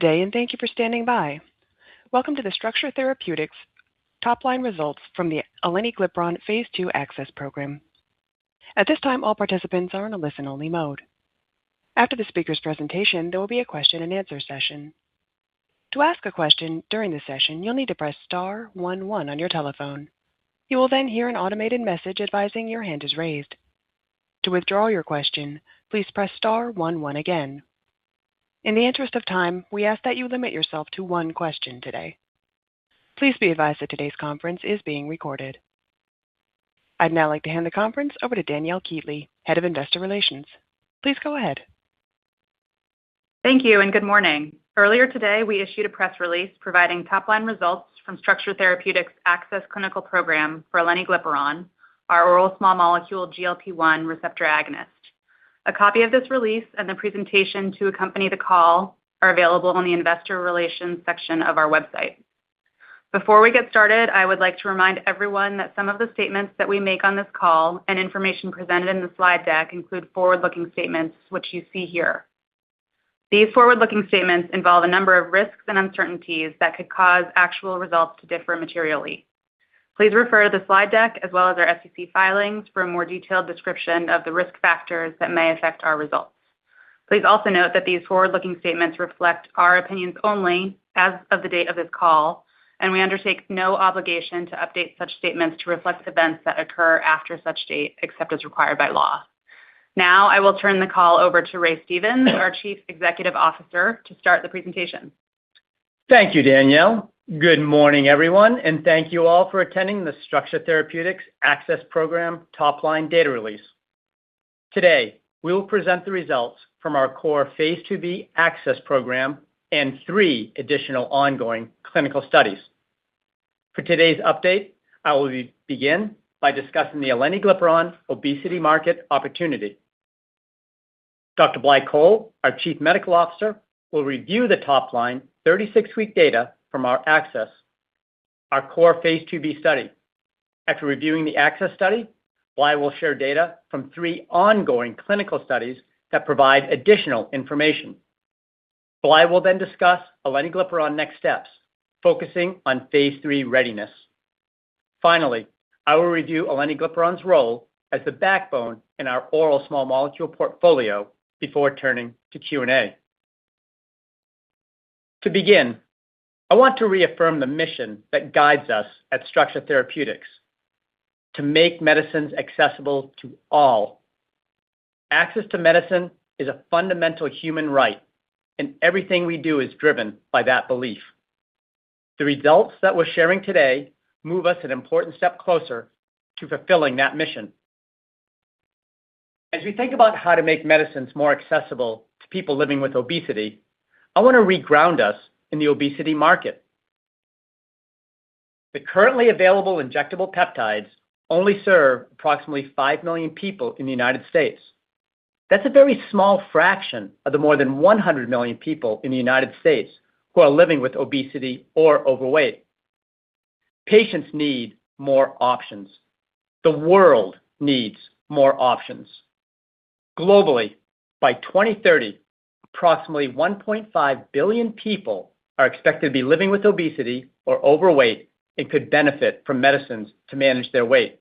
day, and thank you for standing by. Welcome to the Structure Therapeutics Topline results from the Aleniglipron Phase 2 Access Program. At this time, all participants are in a listen-only mode. After the speaker's presentation, there will be a question-and-answer session. To ask a question during the session, you'll need to press star 11 on your telephone. You will then hear an automated message advising your hand is raised. To withdraw your question, please press star 11 again. In the interest of time, we ask that you limit yourself to one question today. Please be advised that today's conference is being recorded. I'd now like to hand the conference over to Danielle Keatley, Head of Investor Relations. Please go ahead. Thank you and good morning. Earlier today, we issued a press release providing top-line results from Structure Therapeutics' Access Clinical Program for Aleniglipron, our oral small molecule GLP-1 receptor agonist. A copy of this release and the presentation to accompany the call are available on the Investor Relations section of our website. Before we get started, I would like to remind everyone that some of the statements that we make on this call and information presented in the slide deck include forward-looking statements, which you see here. These forward-looking statements involve a number of risks and uncertainties that could cause actual results to differ materially. Please refer to the slide deck as well as our SEC filings for a more detailed description of the risk factors that may affect our results. Please also note that these forward-looking statements reflect our opinions only as of the date of this call, and we undertake no obligation to update such statements to reflect events that occur after such date, except as required by law. Now, I will turn the call over to Ray Stevens, our Chief Executive Officer, to start the presentation. Thank you, Danielle. Good morning, everyone, and thank you all for attending the Structure Therapeutics Access Program Topline data release. Today, we will present the results from our core Phase 2b Access Program and 3 additional ongoing clinical studies. For today's update, I will begin by discussing the Aleniglipron obesity market opportunity. Dr. Blai Coll, our Chief Medical Officer, will review the top-line 36-week data from our Access, our core Phase 2b study. After reviewing the Access study, Blai will share data from 3 ongoing clinical studies that provide additional information. Blai will then discuss Aleniglipron next steps, focusing on Phase 3 readiness. Finally, I will review Aleniglipron's role as the backbone in our oral small molecule portfolio before turning to Q&A. To begin, I want to reaffirm the mission that guides us at Structure Therapeutics: to make medicines accessible to all. Access to medicine is a fundamental human right, and everything we do is driven by that belief. The results that we're sharing today move us an important step closer to fulfilling that mission. As we think about how to make medicines more accessible to people living with obesity, I want to reground us in the obesity market. The currently available injectable peptides only serve approximately 5 million people in the United States. That's a very small fraction of the more than 100 million people in the United States who are living with obesity or overweight. Patients need more options. The world needs more options. Globally, by 2030, approximately 1.5 billion people are expected to be living with obesity or overweight and could benefit from medicines to manage their weight.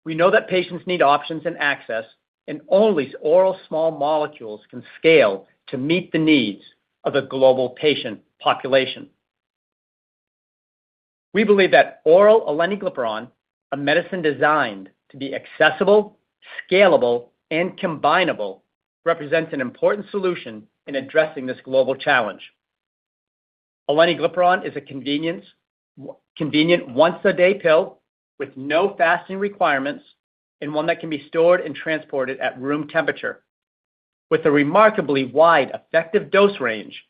We know that patients need options and access, and only oral small molecules can scale to meet the needs of the global patient population. We believe that oral Aleniglipron, a medicine designed to be accessible, scalable, and combinable, represents an important solution in addressing this global challenge. Aleniglipron is a convenient once-a-day pill with no fasting requirements and one that can be stored and transported at room temperature. With a remarkably wide effective dose range,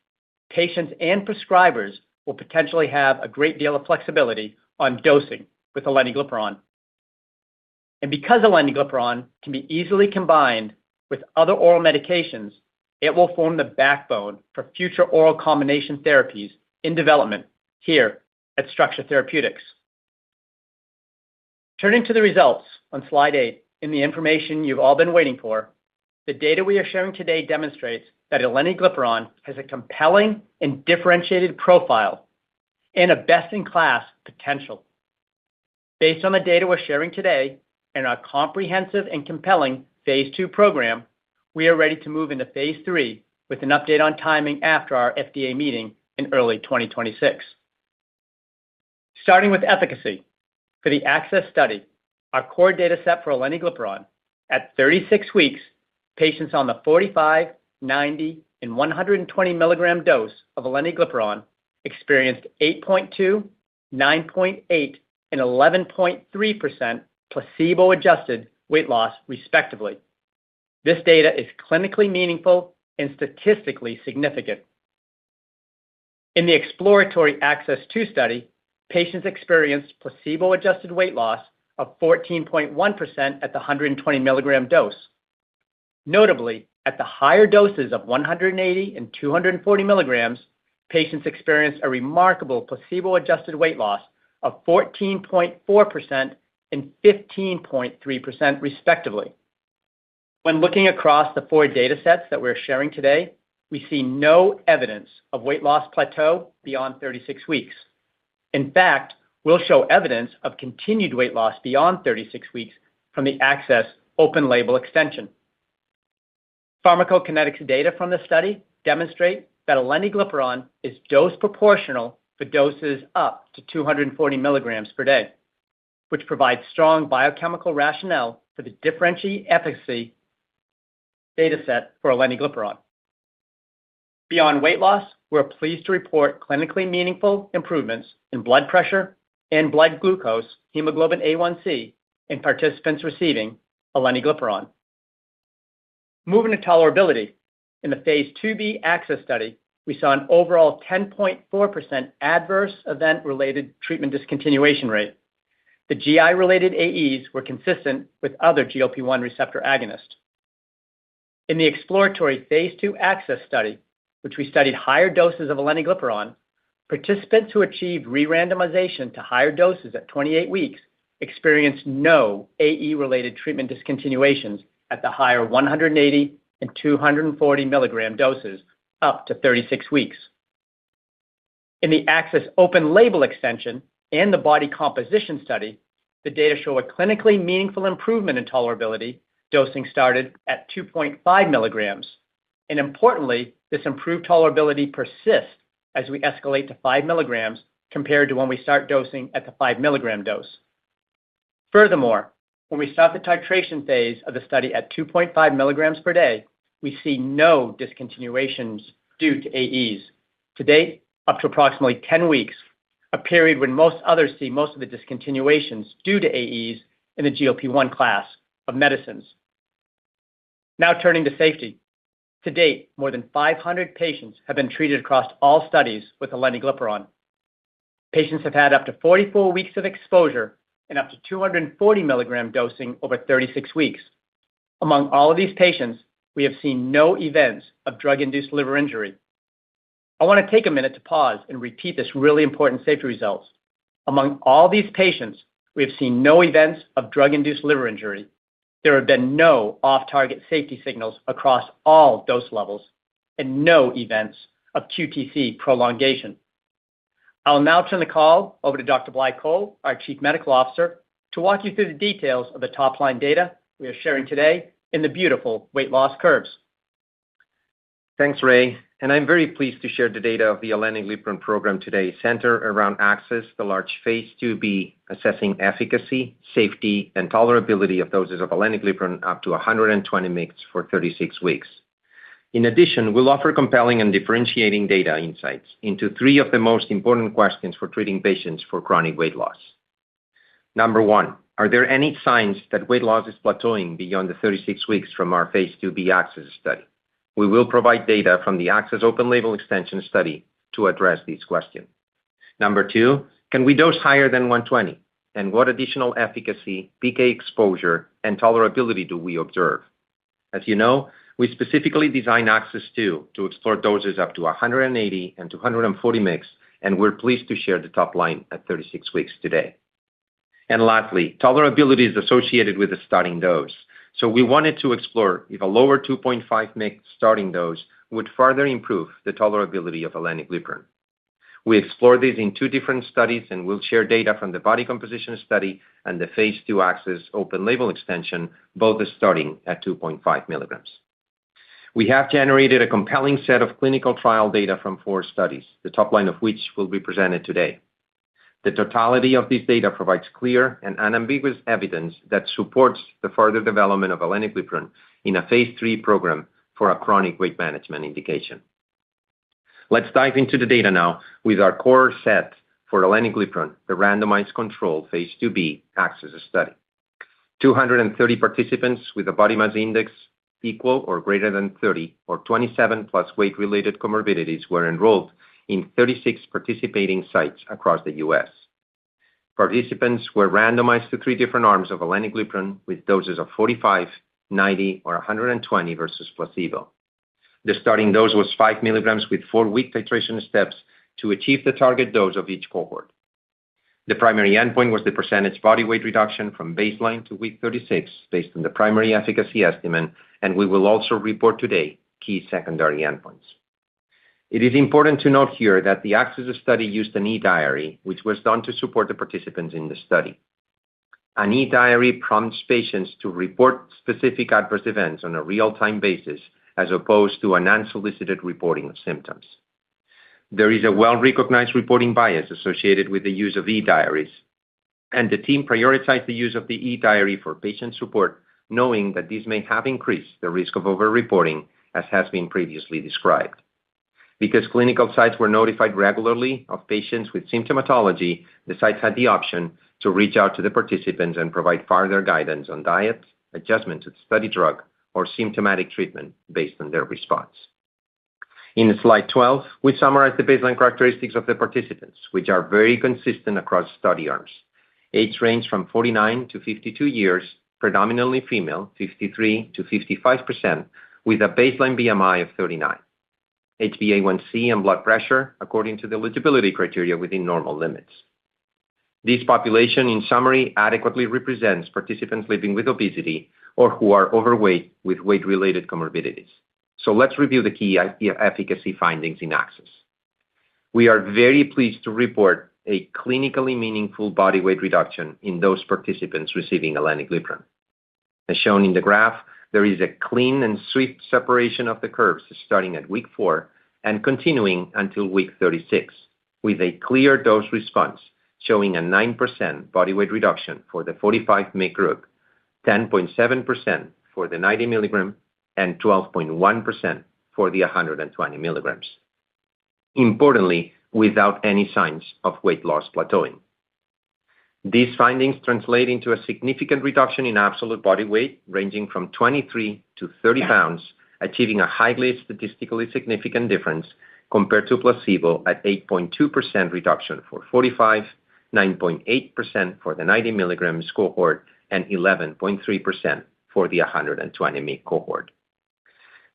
patients and prescribers will potentially have a great deal of flexibility on dosing with Aleniglipron. And because Aleniglipron can be easily combined with other oral medications, it will form the backbone for future oral combination therapies in development here at Structure Therapeutics. Turning to the results on slide 8, in the information you've all been waiting for, the data we are sharing today demonstrates that Aleniglipron has a compelling and differentiated profile and a best-in-class potential. Based on the data we're sharing today and our comprehensive and compelling phase II program, we are ready to move into phase III with an update on timing after our FDA meeting in early 2026. Starting with efficacy, for the ACCESS study, our core data set for Aleniglipron, at 36 weeks, patients on the 45, 90, and 120 milligram dose of Aleniglipron experienced 8.2, 9.8, and 11.3% placebo-adjusted weight loss, respectively. This data is clinically meaningful and statistically significant. In the exploratory ACCESS 2 study, patients experienced placebo-adjusted weight loss of 14.1% at the 120 milligram dose. Notably, at the higher doses of 180 and 240 milligrams, patients experienced a remarkable placebo-adjusted weight loss of 14.4% and 15.3%, respectively. When looking across the 4 data sets that we're sharing today, we see no evidence of weight loss plateau beyond 36 weeks. In fact, we'll show evidence of continued weight loss beyond 36 weeks from the ACCESS open-label extension. Pharmacokinetics data from the study demonstrate that Aleniglipron is dose proportional for doses up to 240 milligrams per day, which provides strong biochemical rationale for the differentiated efficacy data set for Aleniglipron. Beyond weight loss, we're pleased to report clinically meaningful improvements in blood pressure and blood glucose, hemoglobin A1c, in participants receiving Aleniglipron. Moving to tolerability, in the phase IIb ACCESS study, we saw an overall 10.4% adverse event-related treatment discontinuation rate. The GI-related AEs were consistent with other GLP-1 receptor agonists. In the exploratory phase II ACCESS study, which we studied higher doses of Aleniglipron, participants who achieved re-randomization to higher doses at 28 weeks experienced no AE-related treatment discontinuations at the higher 180 and 240 milligram doses up to 36 weeks. In the ACCESS open-label extension and the body composition study, the data show a clinically meaningful improvement in tolerability. Dosing started at 2.5 milligrams. And importantly, this improved tolerability persists as we escalate to 5 milligrams compared to when we start dosing at the 5 milligram dose. Furthermore, when we start the titration phase of the study at 2.5 milligrams per day, we see no discontinuations due to AEs. To date, up to approximately 10 weeks, a period when most others see most of the discontinuations due to AEs in the GLP-1 class of medicines. Now turning to safety. To date, more than 500 patients have been treated across all studies with Aleniglipron. Patients have had up to 44 weeks of exposure and up to 240 milligram dosing over 36 weeks. Among all of these patients, we have seen no events of drug-induced liver injury. I want to take a minute to pause and repeat this really important safety results. Among all these patients, we have seen no events of drug-induced liver injury. There have been no off-target safety signals across all dose levels and no events of QTc prolongation. I'll now turn the call over to Dr. Blai Coll, our Chief Medical Officer, to walk you through the details of the top-line data we are sharing today in the beautiful weight loss curves. Thanks, Ray, and I'm very pleased to share the data of the Aleniglipron program today, centered around ACCESS, the large phase IIb assessing efficacy, safety, and tolerability of doses of Aleniglipron up to 120 mg for 36 weeks. In addition, we'll offer compelling and differentiating data insights into 3 of the most important questions for treating patients for chronic weight loss. Number 1, are there any signs that weight loss is plateauing beyond the 36 weeks from our phase IIb ACCESS study? We will provide data from the ACCESS open-label extension study to address these questions. Number 2, can we dose higher than 120? And what additional efficacy, PK exposure, and tolerability do we observe? As you know, we specifically designed ACCESS 2 to explore doses up to 180 and 240 mg, and we're pleased to share the top line at 36 weeks today. And lastly, tolerability is associated with the starting dose. So we wanted to explore if a lower 2.5 mg starting dose would further improve the tolerability of aleniglipron. We explored this in 2 different studies, and we'll share data from the body composition study and the phase 2 ACCESS open label extension, both starting at 2.5 milligrams. We have generated a compelling set of clinical trial data from 4 studies, the top line of which will be presented today. The totality of this data provides clear and unambiguous evidence that supports the further development of aleniglipron in a phase 3 program for a chronic weight management indication. Let's dive into the data now with our core set for aleniglipron, the randomized controlled phase 2b ACCESS study. 230 participants with a body mass index equal or greater than 30 or 27 plus weight-related comorbidities were enrolled in 36 participating sites across the U.S. Participants were randomized to 3 different arms of aleniglipron with doses of 45, 90, or 120 versus placebo. The starting dose was 5 milligrams with 4-week titration steps to achieve the target dose of each cohort. The primary endpoint was the percentage body weight reduction from baseline to week 36 based on the primary efficacy estimate, and we will also report today key secondary endpoints. It is important to note here that the ACCESS study used an e-diary, which was done to support the participants in the study. An e-diary prompts patients to report specific adverse events on a real-time basis as opposed to an unsolicited reporting of symptoms. There is a well-recognized reporting bias associated with the use of e-diaries, and the team prioritized the use of the e-diary for patient support, knowing that this may have increased the risk of over-reporting, as has been previously described. Because clinical sites were notified regularly of patients with symptomatology, the sites had the option to reach out to the participants and provide further guidance on diet, adjustment to the study drug, or symptomatic treatment based on their response. In slide 12, we summarize the baseline characteristics of the participants, which are very consistent across study arms. Age range from 49 to 52 years, predominantly female, 53 to 55%, with a baseline BMI of 39. HbA1c and blood pressure according to the eligibility criteria within normal limits. This population, in summary, adequately represents participants living with obesity or who are overweight with weight-related comorbidities. So let's review the key efficacy findings in ACCESS. We are very pleased to report a clinically meaningful body weight reduction in those participants receiving aleniglipron. As shown in the graph, there is a clean and swift separation of the curves starting at week 4 and continuing until week 36, with a clear dose response showing a 9% body weight reduction for the 45 mg group, 10.7% for the 90 milligram, and 12.1% for the 120 milligrams. Importantly, without any signs of weight loss plateauing. These findings translate into a significant reduction in absolute body weight, ranging from 23 to 30 pounds, achieving a highly statistically significant difference compared to placebo at 8.2% reduction for 45, 9.8% for the 90 milligrams cohort, and 11.3% for the 120 mg cohort.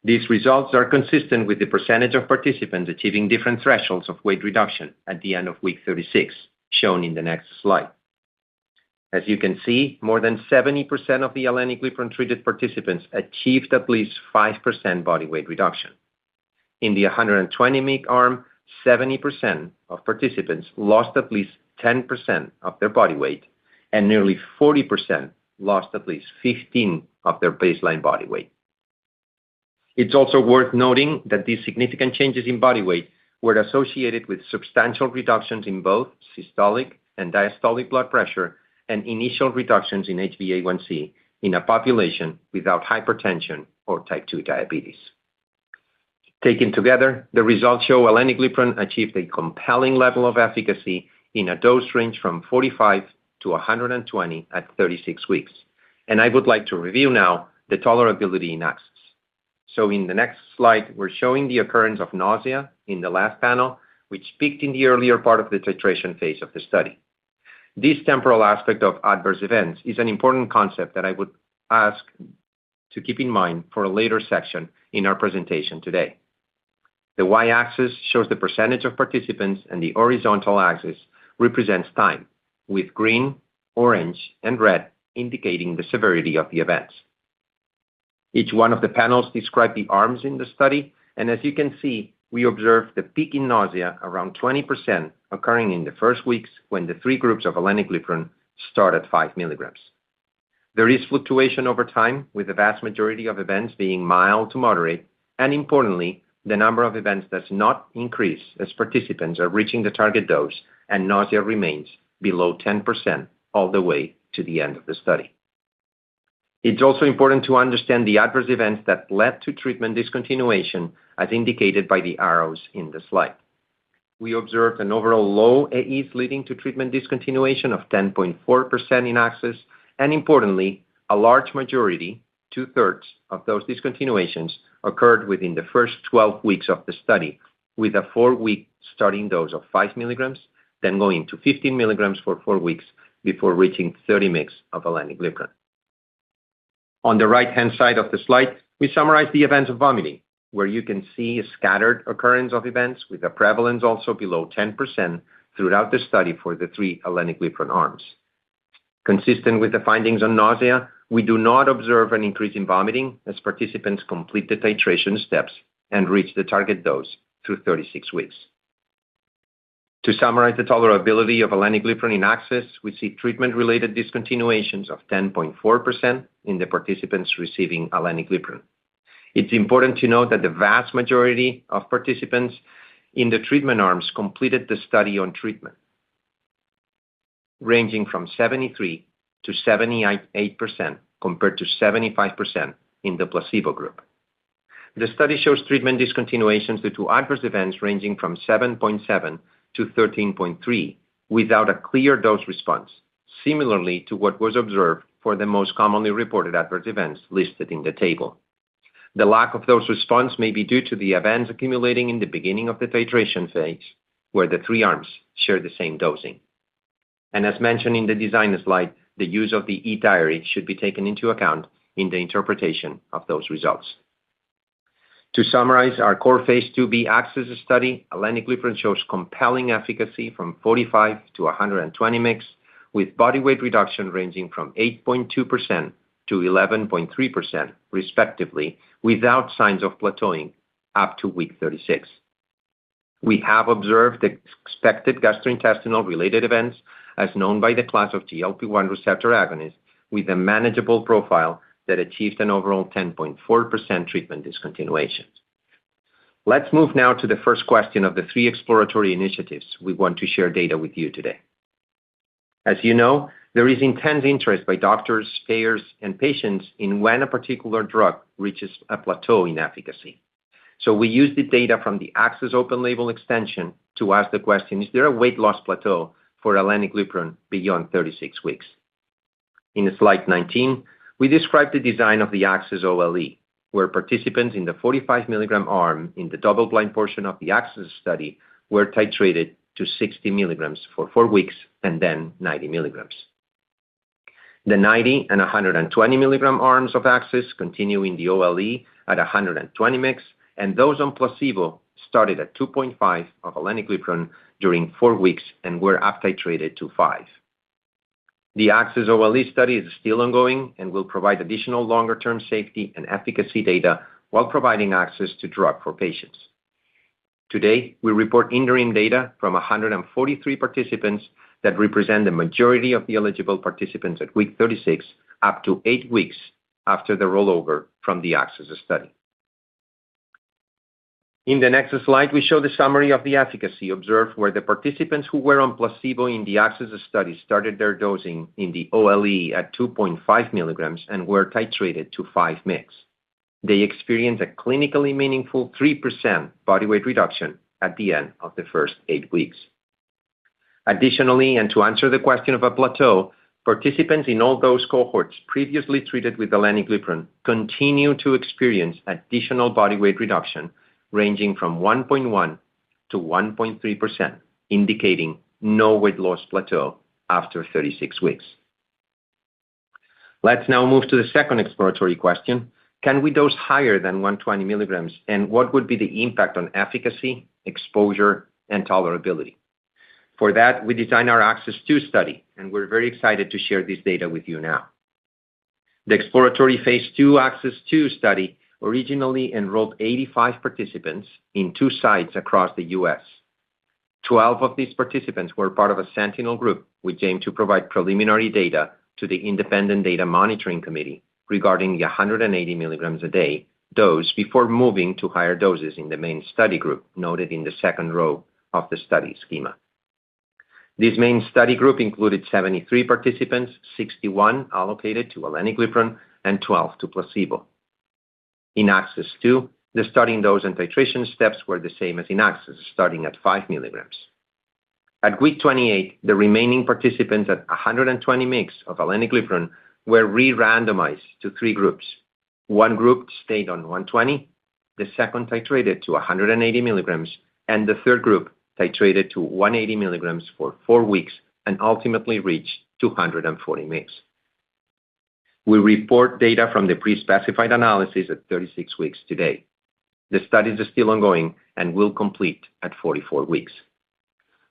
These results are consistent with the percentage of participants achieving different thresholds of weight reduction at the end of week 36, shown in the next slide. As you can see, more than 70% of the aleniglipron-treated participants achieved at least 5% body weight reduction. In the 120 mg arm, 70% of participants lost at least 10% of their body weight, and nearly 40% lost at least 15% of their baseline body weight. It's also worth noting that these significant changes in body weight were associated with substantial reductions in both systolic and diastolic blood pressure and initial reductions in HbA1c in a population without hypertension or type 2 diabetes. Taken together, the results show aleniglipron achieved a compelling level of efficacy in a dose range from 45 to 120 at 36 weeks. And I would like to review now the tolerability in ACCESS. So in the next slide, we're showing the occurrence of nausea in the last panel, which peaked in the earlier part of the titration phase of the study. This temporal aspect of adverse events is an important concept that I would ask to keep in mind for a later section in our presentation today. The y-axis shows the percentage of participants and the horizontal axis represents time, with green, orange, and red indicating the severity of the events. Each one of the panels describe the arms in the study, As you can see, we observed the peak in nausea around 20% occurring in the first weeks when the 3 groups of aleniglipron start at 5 milligrams. There is fluctuation over time, with the vast majority of events being mild to moderate, and importantly, the number of events does not increase as participants are reaching the target dose and nausea remains below 10% all the way to the end of the study. It's also important to understand the adverse events that led to treatment discontinuation, as indicated by the arrows in the slide. We observed an overall low AEs leading to treatment discontinuation of 10.4% in ACCESS, and importantly, a large majority, 2/3 of those discontinuations, occurred within the first 12 weeks of the study, with a 4-week starting dose of 5 milligrams, then going to 15 milligrams for 4 weeks before reaching 30 mg of aleniglipron. On the right-hand side of the slide, we summarize the events of vomiting, where you can see a scattered occurrence of events with a prevalence also below 10% throughout the study for the 3 aleniglipron arms. Consistent with the findings on nausea, we do not observe an increase in vomiting as participants complete the titration steps and reach the target dose through 36 weeks. To summarize the tolerability of aleniglipron in ACCESS, we see treatment-related discontinuations of 10.4% in the participants receiving aleniglipron. It's important to note that the vast majority of participants in the treatment arms completed the study on treatment, ranging from 73% to 78% compared to 75% in the placebo group. The study shows treatment discontinuations due to adverse events ranging from 7.7 to 13.3 without a clear dose response, similarly to what was observed for the most commonly reported adverse events listed in the table. The lack of dose response may be due to the events accumulating in the beginning of the titration phase, where the 3 arms share the same dosing. And as mentioned in the design slide, the use of the e-diary should be taken into account in the interpretation of those results. To summarize our core phase 2b ACCESS study, aleniglipron shows compelling efficacy from 45 to 120 mg, with body weight reduction ranging from 8.2% to 11.3%, respectively, without signs of plateauing up to week 36. We have observed the expected gastrointestinal-related events as known by the class of GLP-1 receptor agonists, with a manageable profile that achieved an overall 10.4% treatment discontinuation. Let's move now to the first question of the 3 exploratory initiatives we want to share data with you today. As you know, there is intense interest by doctors, payers, and patients in when a particular drug reaches a plateau in efficacy. So we use the data from the ACCESS open-label extension to ask the question, is there a weight loss plateau for aleniglipron beyond 36 weeks? In slide 19, we describe the design of the ACCESS OLE, where participants in the 45 milligram arm in the double-blind portion of the ACCESS study were titrated to 60 milligrams for 4 weeks and then 90 milligrams. The 90 and 120 milligram arms of ACCESS continue in the OLE at 120 mg, and those on placebo started at 2.5 of aleniglipron during 4 weeks and were up-titrated to 5. The ACCESS OLE study is still ongoing and will provide additional longer-term safety and efficacy data while providing access to drug for patients. Today, we report interim data from 143 participants that represent the majority of the eligible participants at week 36, up to 8 weeks after the rollover from the ACCESS study. In the next slide, we show the summary of the efficacy observed where the participants who were on placebo in the ACCESS study started their dosing in the OLE at 2.5 milligrams and were titrated to 5 mg. They experienced a clinically meaningful 3% body weight reduction at the end of the first 8 weeks. Additionally, and to answer the question of a plateau, participants in all those cohorts previously treated with aleniglipron continue to experience additional body weight reduction ranging from 1.1 to 1.3%, indicating no weight loss plateau after 36 weeks. Let's now move to the second exploratory question. Can we dose higher than 120 milligrams, and what would be the impact on efficacy, exposure, and tolerability? For that, we designed our ACCESS 2 study, and we're very excited to share this data with you now. The exploratory phase 2 ACCESS 2 study originally enrolled 85 participants in 2 sites across the U.S. 12 of these participants were part of a sentinel group, which aimed to provide preliminary data to the Independent Data Monitoring Committee regarding the 180 milligrams a day dose before moving to higher doses in the main study group, noted in the second row of the study schema. This main study group included 73 participants, 61 allocated to Aleniglipron and 12 to placebo. In ACCESS 2, the starting dose and titration steps were the same as in ACCESS, starting at 5 milligrams. At week 28, the remaining participants at 120 mg of Aleniglipron were re-randomized to 3 groups. One group stayed on 120, the second titrated to 180 milligrams, and the third group titrated to 180 milligrams for 4 weeks and ultimately reached 240 mg. We report data from the pre-specified analysis at 36 weeks today. The studies are still ongoing and will complete at 44 weeks.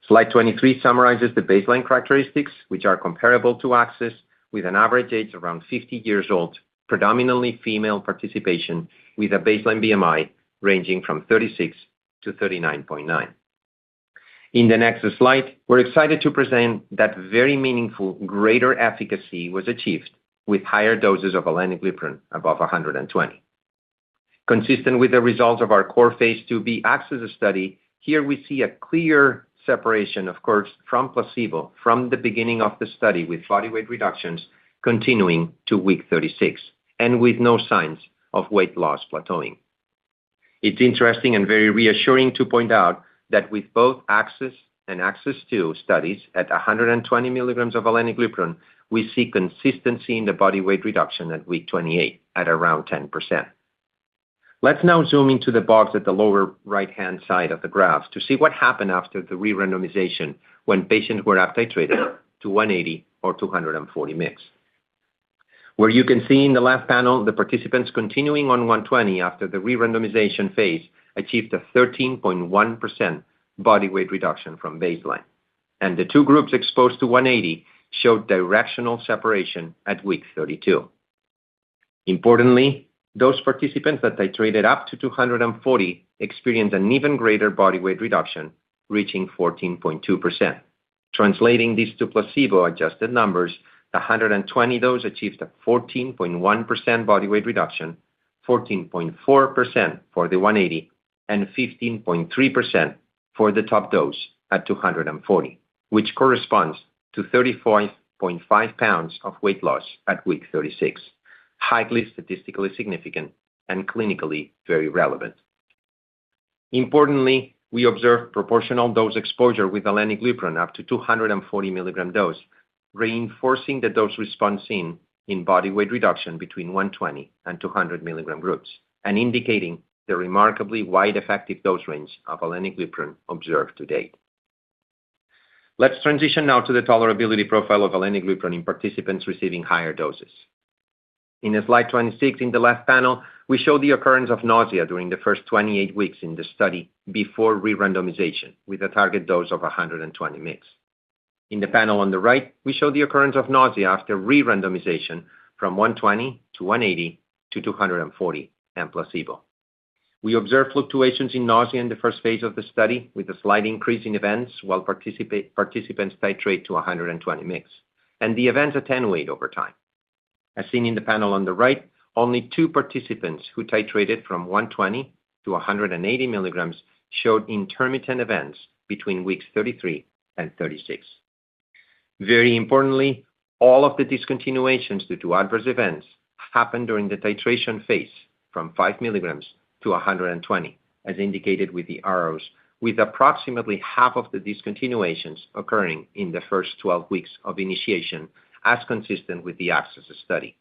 Slide 23 summarizes the baseline characteristics, which are comparable to ACCESS, with an average age around 50 years old, predominantly female participation, with a baseline BMI ranging from 36 to 39.9. In the next slide, we're excited to present that very meaningful greater efficacy was achieved with higher doses of Aleniglipron above 120. Consistent with the results of our core phase 2b ACCESS study, here we see a clear separation, of course, from placebo from the beginning of the study, with body weight reductions continuing to week 36 and with no signs of weight loss plateauing. It's interesting and very reassuring to point out that with both ACCESS and ACCESS 2 studies at 120 milligrams of Aleniglipron, we see consistency in the body weight reduction at week 28 at around 10%. Let's now zoom into the box at the lower right-hand side of the graph to see what happened after the re-randomization when patients were up-titrated to 180 or 240 mg. Where you can see in the left panel, the participants continuing on 120 after the re-randomization phase achieved a 13.1% body weight reduction from baseline, and the 2 groups exposed to 180 showed directional separation at week 32. Importantly, those participants that titrated up to 240 experienced an even greater body weight reduction, reaching 14.2%. Translating these to placebo-adjusted numbers, the 120 dose achieved a 14.1% body weight reduction, 14.4% for the 180, and 15.3% for the top dose at 240, which corresponds to 35.5 pounds of weight loss at week 36. Highly statistically significant and clinically very relevant. Importantly, we observed proportional dose exposure with Aleniglipron up to 240 milligram dose, reinforcing the dose response seen in body weight reduction between 120 and 200 milligram groups, and indicating the remarkably wide effective dose range of Aleniglipron observed to date. Let's transition now to the tolerability profile of Aleniglipron in participants receiving higher doses. In slide 26, in the left panel, we show the occurrence of nausea during the first 28 weeks in the study before re-randomization, with a target dose of 120 mg. In the panel on the right, we show the occurrence of nausea after re-randomization from 120 to 180 to 240 and placebo. We observed fluctuations in nausea in the first phase of the study, with a slight increase in events while participants titrate to 120 mg, and the events attenuate over time. As seen in the panel on the right, only 2 participants who titrated from 120 to 180 milligrams showed intermittent events between weeks 33 and 36. Very importantly, all of the discontinuations due to adverse events happened during the titration phase from 5 milligrams to 120, as indicated with the arrows, with approximately half of the discontinuations occurring in the first 12 weeks of initiation, as consistent with the ACCESS study.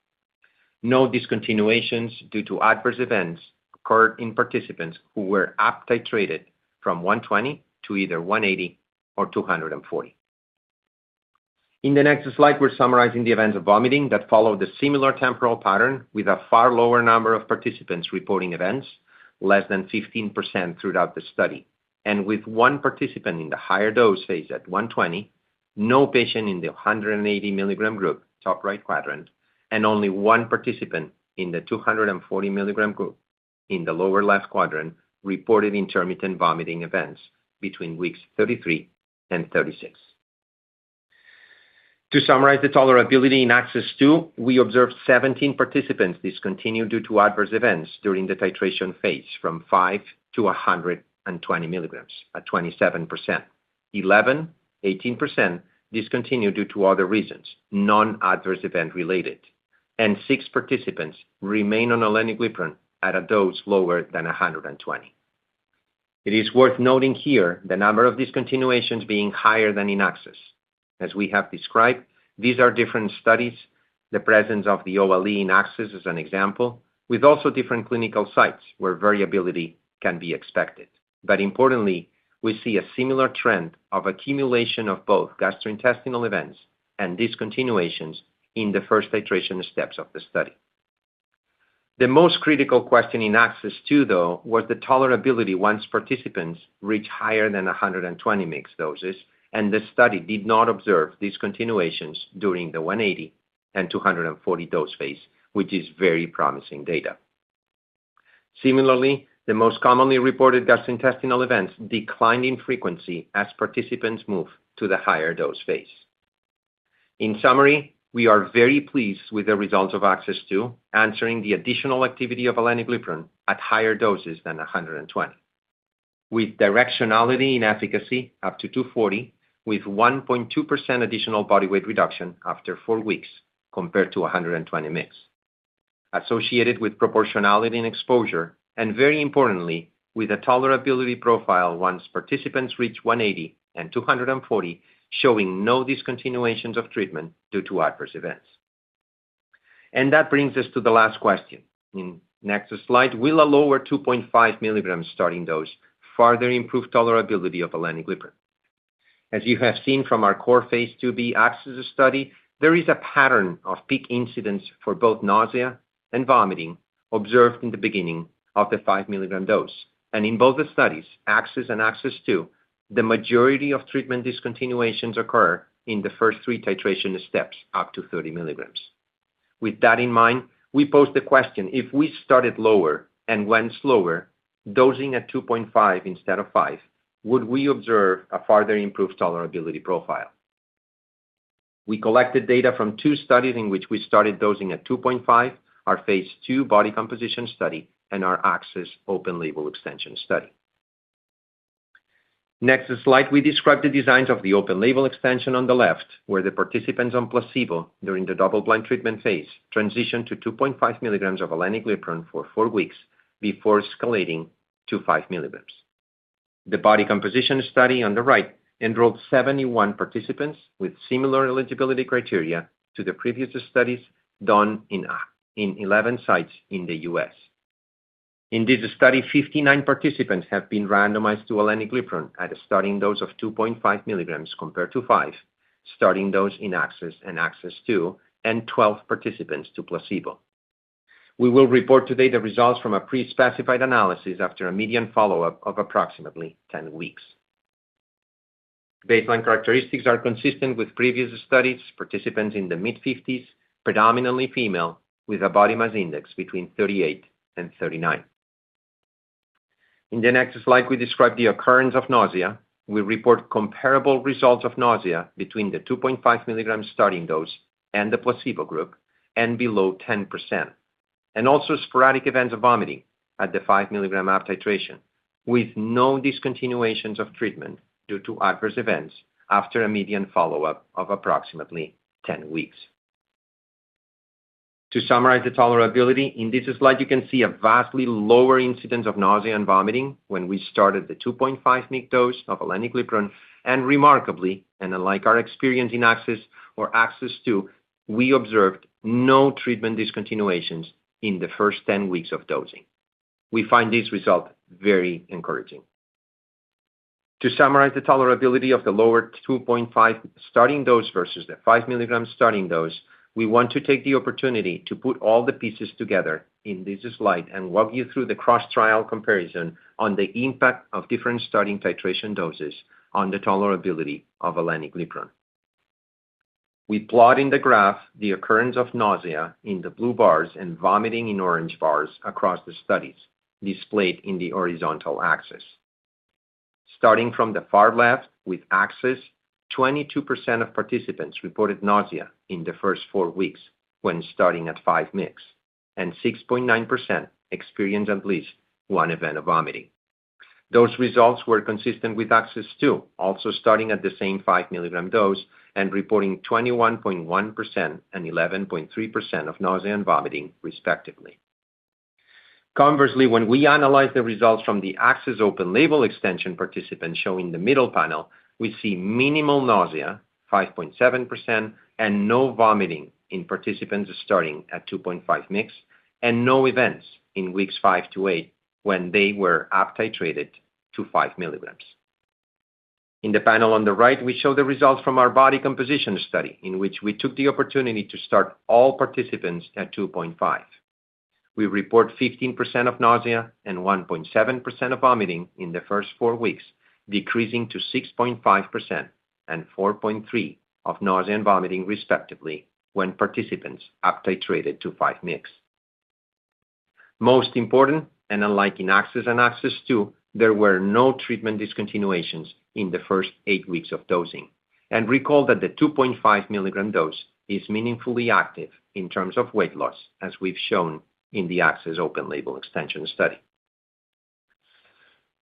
No discontinuations due to adverse events occurred in participants who were up-titrated from 120 to either 180 or 240. In the next slide, we're summarizing the events of vomiting that followed a similar temporal pattern, with a far lower number of participants reporting events, less than 15% throughout the study, and with 1 participant in the higher dose phase at 120, no patient in the 180 milligram group, top right quadrant, and only 1 participant in the 240 milligram group, in the lower left quadrant reported intermittent vomiting events between weeks 33 and 36. To summarize the tolerability in ACCESS 2, we observed 17 participants discontinue due to adverse events during the titration phase from 5 to 120 milligrams at 27%. 11, 18% discontinued due to other reasons, non-adverse event related, and 6 participants remain on Aleniglipron at a dose lower than 120. It is worth noting here the number of discontinuations being higher than in ACCESS. As we have described, these are different studies, the presence of the OLE in ACCESS is an example, with also different clinical sites where variability can be expected. But importantly, we see a similar trend of accumulation of both gastrointestinal events and discontinuations in the first titration steps of the study. The most critical question in ACCESS 2, though, was the tolerability once participants reach higher than 120 mg doses, and the study did not observe discontinuations during the 180 and 240 dose phase, which is very promising data. Similarly, the most commonly reported gastrointestinal events declined in frequency as participants move to the higher dose phase. In summary, we are very pleased with the results of ACCESS 2, answering the additional activity of Aleniglipron at higher doses than 120. With directionality in efficacy up to 240, with 1.2% additional body weight reduction after 4 weeks compared to 120 mg. Associated with proportionality in exposure, and very importantly, with a tolerability profile once participants reach 180 and 240, showing no discontinuations of treatment due to adverse events. And that brings us to the last question. In next slide, will a lower 2.5 milligrams starting dose further improve tolerability of Aleniglipron? As you have seen from our core phase 2b ACCESS study, there is a pattern of peak incidence for both nausea and vomiting observed in the beginning of the 5 milligram dose. And in both the studies, ACCESS and ACCESS 2, the majority of treatment discontinuations occur in the first 3 titration steps up to 30 milligrams. With that in mind, we pose the question, if we started lower and went slower, dosing at 2.5 instead of 5, would we observe a further improved tolerability profile? We collected data from 2 studies in which we started dosing at 2.5, our phase 2 body composition study and our ACCESS open label extension study. Next slide, we describe the designs of the open label extension on the left, where the participants on placebo during the double-blind treatment phase transitioned to 2.5 milligrams of Aleniglipron for 4 weeks before escalating to 5 milligrams. The body composition study on the right enrolled 71 participants with similar eligibility criteria to the previous studies done in 11 sites in the US. In this study, 59 participants have been randomized to Aleniglipron at a starting dose of 2.5 milligrams compared to 5, starting dose in ACCESS and ACCESS 2, and 12 participants to placebo. We will report today the results from a pre-specified analysis after a median follow-up of approximately 10 weeks. Baseline characteristics are consistent with previous studies, participants in the mid-50s, predominantly female, with a body mass index between 38 and 39. In the next slide, we describe the occurrence of nausea. We report comparable results of nausea between the 2.5 milligram starting dose and the placebo group, and below 10%. And also sporadic events of vomiting at the 5 milligram up titration, with no discontinuations of treatment due to adverse events after a median follow-up of approximately 10 weeks. To summarize the tolerability, in this slide you can see a vastly lower incidence of nausea and vomiting when we started the 2.5 mg dose of Aleniglipron, and remarkably, and unlike our experience in ACCESS or ACCESS 2, we observed no treatment discontinuations in the first 10 weeks of dosing. We find this result very encouraging. To summarize the tolerability of the lower 2.5 starting dose versus the 5 milligram starting dose, we want to take the opportunity to put all the pieces together in this slide and walk you through the cross-trial comparison on the impact of different starting titration doses on the tolerability of Aleniglipron. We plot in the graph the occurrence of nausea in the blue bars and vomiting in orange bars across the studies, displayed in the horizontal axis. Starting from the far left with ACCESS, 22% of participants reported nausea in the first 4 weeks when starting at 5 mg, and 6.9% experienced at least one event of vomiting. Those results were consistent with ACCESS 2, also starting at the same 5 mg dose and reporting 21.1% and 11.3% of nausea and vomiting, respectively. Conversely, when we analyze the results from the ACCESS open-label extension participants shown in the middle panel, we see minimal nausea, 5.7%, and no vomiting in participants starting at 2.5 mg, and no events in weeks 5 to 8 when they were up-titrated to 5 mg. In the panel on the right, we show the results from our body composition study, in which we took the opportunity to start all participants at 2.5. We report 15% of nausea and 1.7% of vomiting in the first 4 weeks, decreasing to 6.5% and 4.3% of nausea and vomiting, respectively, when participants up-titrated to 5 mg. Most important, and unlike in ACCESS and ACCESS 2, there were no treatment discontinuations in the first 8 weeks of dosing. And recall that the 2.5 mg dose is meaningfully active in terms of weight loss, as we've shown in the ACCESS open-label extension study.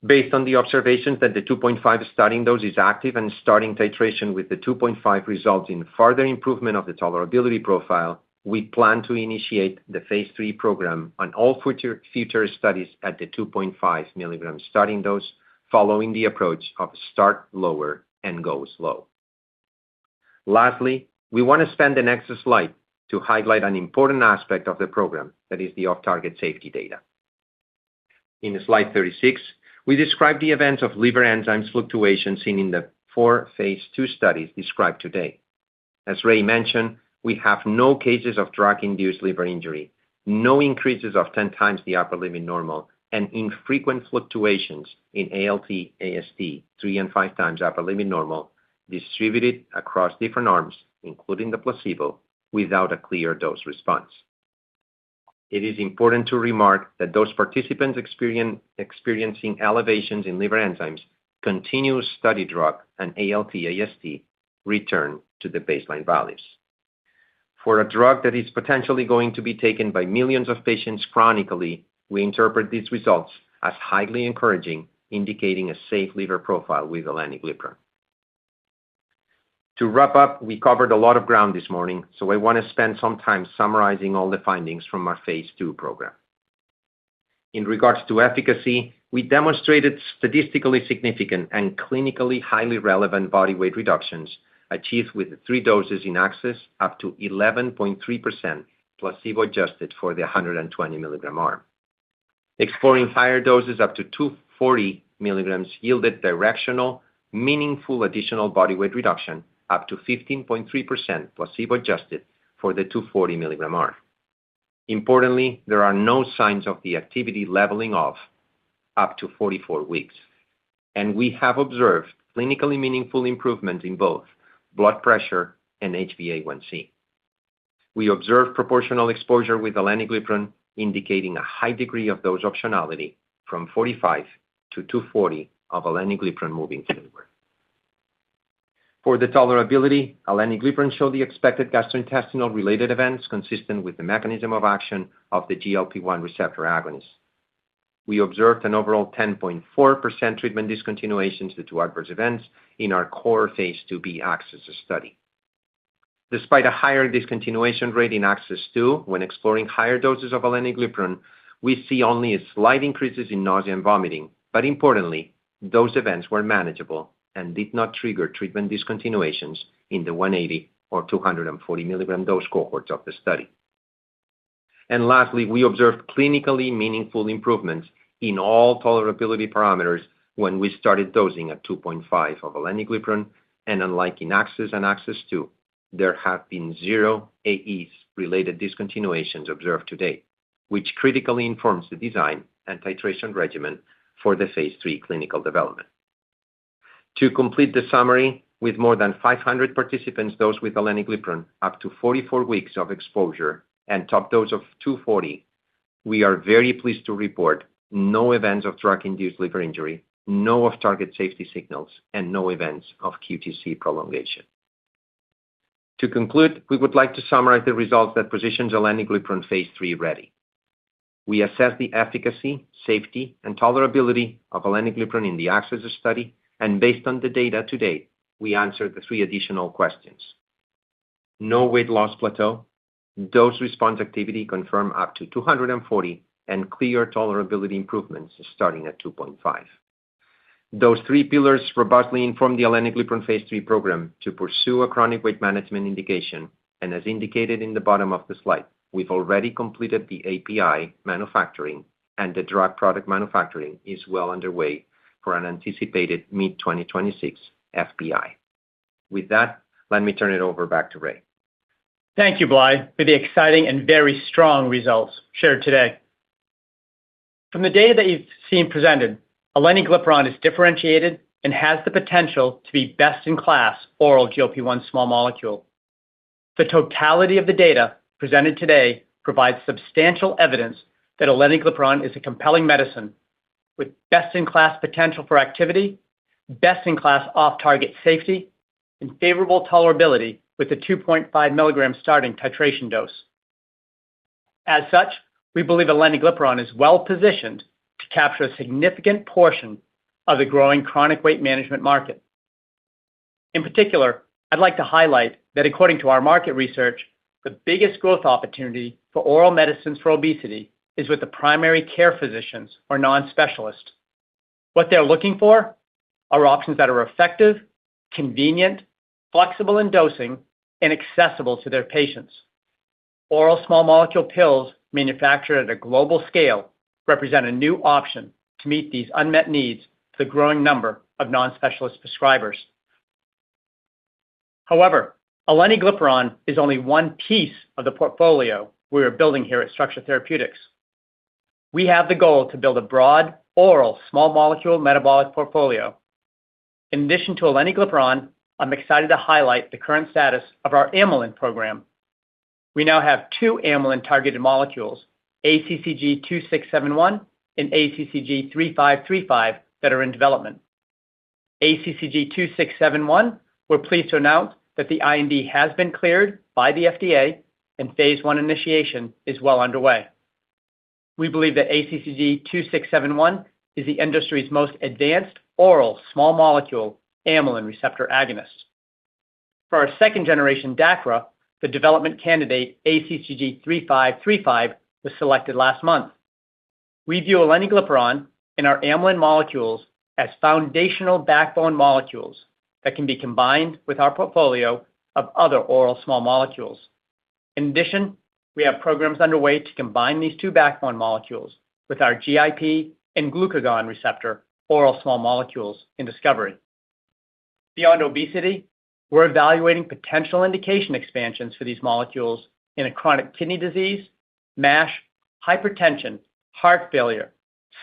Based on the observations that the 2.5 starting dose is active and starting titration with the 2.5 results in further improvement of the tolerability profile, we plan to initiate the phase 3 program on all future studies at the 2.5 mg starting dose, following the approach of start lower and go slow. Lastly, we want to spend the next slide to highlight an important aspect of the program, that is the off-target safety data. In slide 36, we describe the events of liver enzymes fluctuations seen in the 4 phase 2 studies described today. As Ray mentioned, we have no cases of drug-induced liver injury, no increases of 10 times the upper limit normal, and infrequent fluctuations in ALT, AST, 3 and 5 times upper limit normal, distributed across different arms, including the placebo, without a clear dose response. It is important to remark that those participants experiencing elevations in liver enzymes continue study drug and ALT, AST return to the baseline values. For a drug that is potentially going to be taken by millions of patients chronically, we interpret these results as highly encouraging, indicating a safe liver profile with Aleniglipron. To wrap up, we covered a lot of ground this morning, so I want to spend some time summarizing all the findings from our phase 2 program. In regards to efficacy, we demonstrated statistically significant and clinically highly relevant body weight reductions achieved with the 3 doses in ACCESS, up to 11.3% placebo-adjusted for the 120 mg arm. Exploring higher doses up to 240 mg yielded directional, meaningful additional body weight reduction up to 15.3% placebo-adjusted for the 240 mg arm. Importantly, there are no signs of the activity leveling off up to 44 weeks, and we have observed clinically meaningful improvement in both blood pressure and HbA1c. We observed proportional exposure with Aleniglipron, indicating a high degree of dose optionality from 45 to 240 of Aleniglipron moving forward. For the tolerability, Aleniglipron showed the expected gastrointestinal-related events consistent with the mechanism of action of the GLP-1 receptor agonist. We observed an overall 10.4% treatment discontinuations due to adverse events in our core phase 2b ACCESS study. Despite a higher discontinuation rate in ACCESS 2, when exploring higher doses of Aleniglipron, we see only slight increases in nausea and vomiting, but importantly, those events were manageable and did not trigger treatment discontinuations in the 180 or 240 mg dose cohorts of the study. And lastly, we observed clinically meaningful improvements in all tolerability parameters when we started dosing at 2.5 of Aleniglipron, and unlike in ACCESS and ACCESS 2, there have been 0 AEs-related discontinuations observed to date, which critically informs the design and titration regimen for the phase 3 clinical development. To complete the summary, with more than 500 participants dosed with Aleniglipron up to 44 weeks of exposure and top dose of 240, we are very pleased to report no events of drug-induced liver injury, no off-target safety signals, and no events of QTc prolongation. To conclude, we would like to summarize the results that positions Aleniglipron phase 3 ready. We assessed the efficacy, safety, and tolerability of Aleniglipron in the ACCESS study, and based on the data to date, we answered the 3 additional questions. No weight loss plateau, dose response activity confirmed up to 240, and clear tolerability improvements starting at 2.5. Those 3 pillars robustly inform the Aleniglipron phase 3 program to pursue a chronic weight management indication, and as indicated in the bottom of the slide, we've already completed the API manufacturing, and the drug product manufacturing is well underway for an anticipated mid-2026 FPI. With that, let me turn it over back to Ray. Thank you, Blai, for the exciting and very strong results shared today. From the data that you've seen presented, Aleniglipron is differentiated and has the potential to be best-in-class oral GLP-1 small molecule. The totality of the data presented today provides substantial evidence that Aleniglipron is a compelling medicine with best-in-class potential for activity, best-in-class off-target safety, and favorable tolerability with the 2.5 milligram starting titration dose. As such, we believe Aleniglipron is well-positioned to capture a significant portion of the growing chronic weight management market. In particular, I'd like to highlight that according to our market research, the biggest growth opportunity for oral medicines for obesity is with the primary care physicians or non-specialists. What they're looking for are options that are effective, convenient, flexible in dosing, and accessible to their patients. Oral small molecule pills manufactured at a global scale represent a new option to meet these unmet needs for the growing number of non-specialist prescribers. However, Aleniglipron is only one piece of the portfolio we are building here at Structure Therapeutics. We have the goal to build a broad, oral, small molecule metabolic portfolio. In addition to Aleniglipron, I'm excited to highlight the current status of our amylin program. We now have 2 amylin-targeted molecules, ACCG-2671 and ACCG-3535, that are in development. ACCG-2671, we're pleased to announce that the IND has been cleared by the FDA and phase 1 initiation is well underway. We believe that ACCG-2671 is the industry's most advanced oral small molecule amylin receptor agonist. For our second-generation DACRA, the development candidate ACCG-3535 was selected last month. We view Aleniglipron and our amylin molecules as foundational backbone molecules that can be combined with our portfolio of other oral small molecules. In addition, we have programs underway to combine these 2 backbone molecules with our GIP and glucagon receptor oral small molecules in discovery. Beyond obesity, we're evaluating potential indication expansions for these molecules in a chronic kidney disease, MASH, hypertension, heart failure,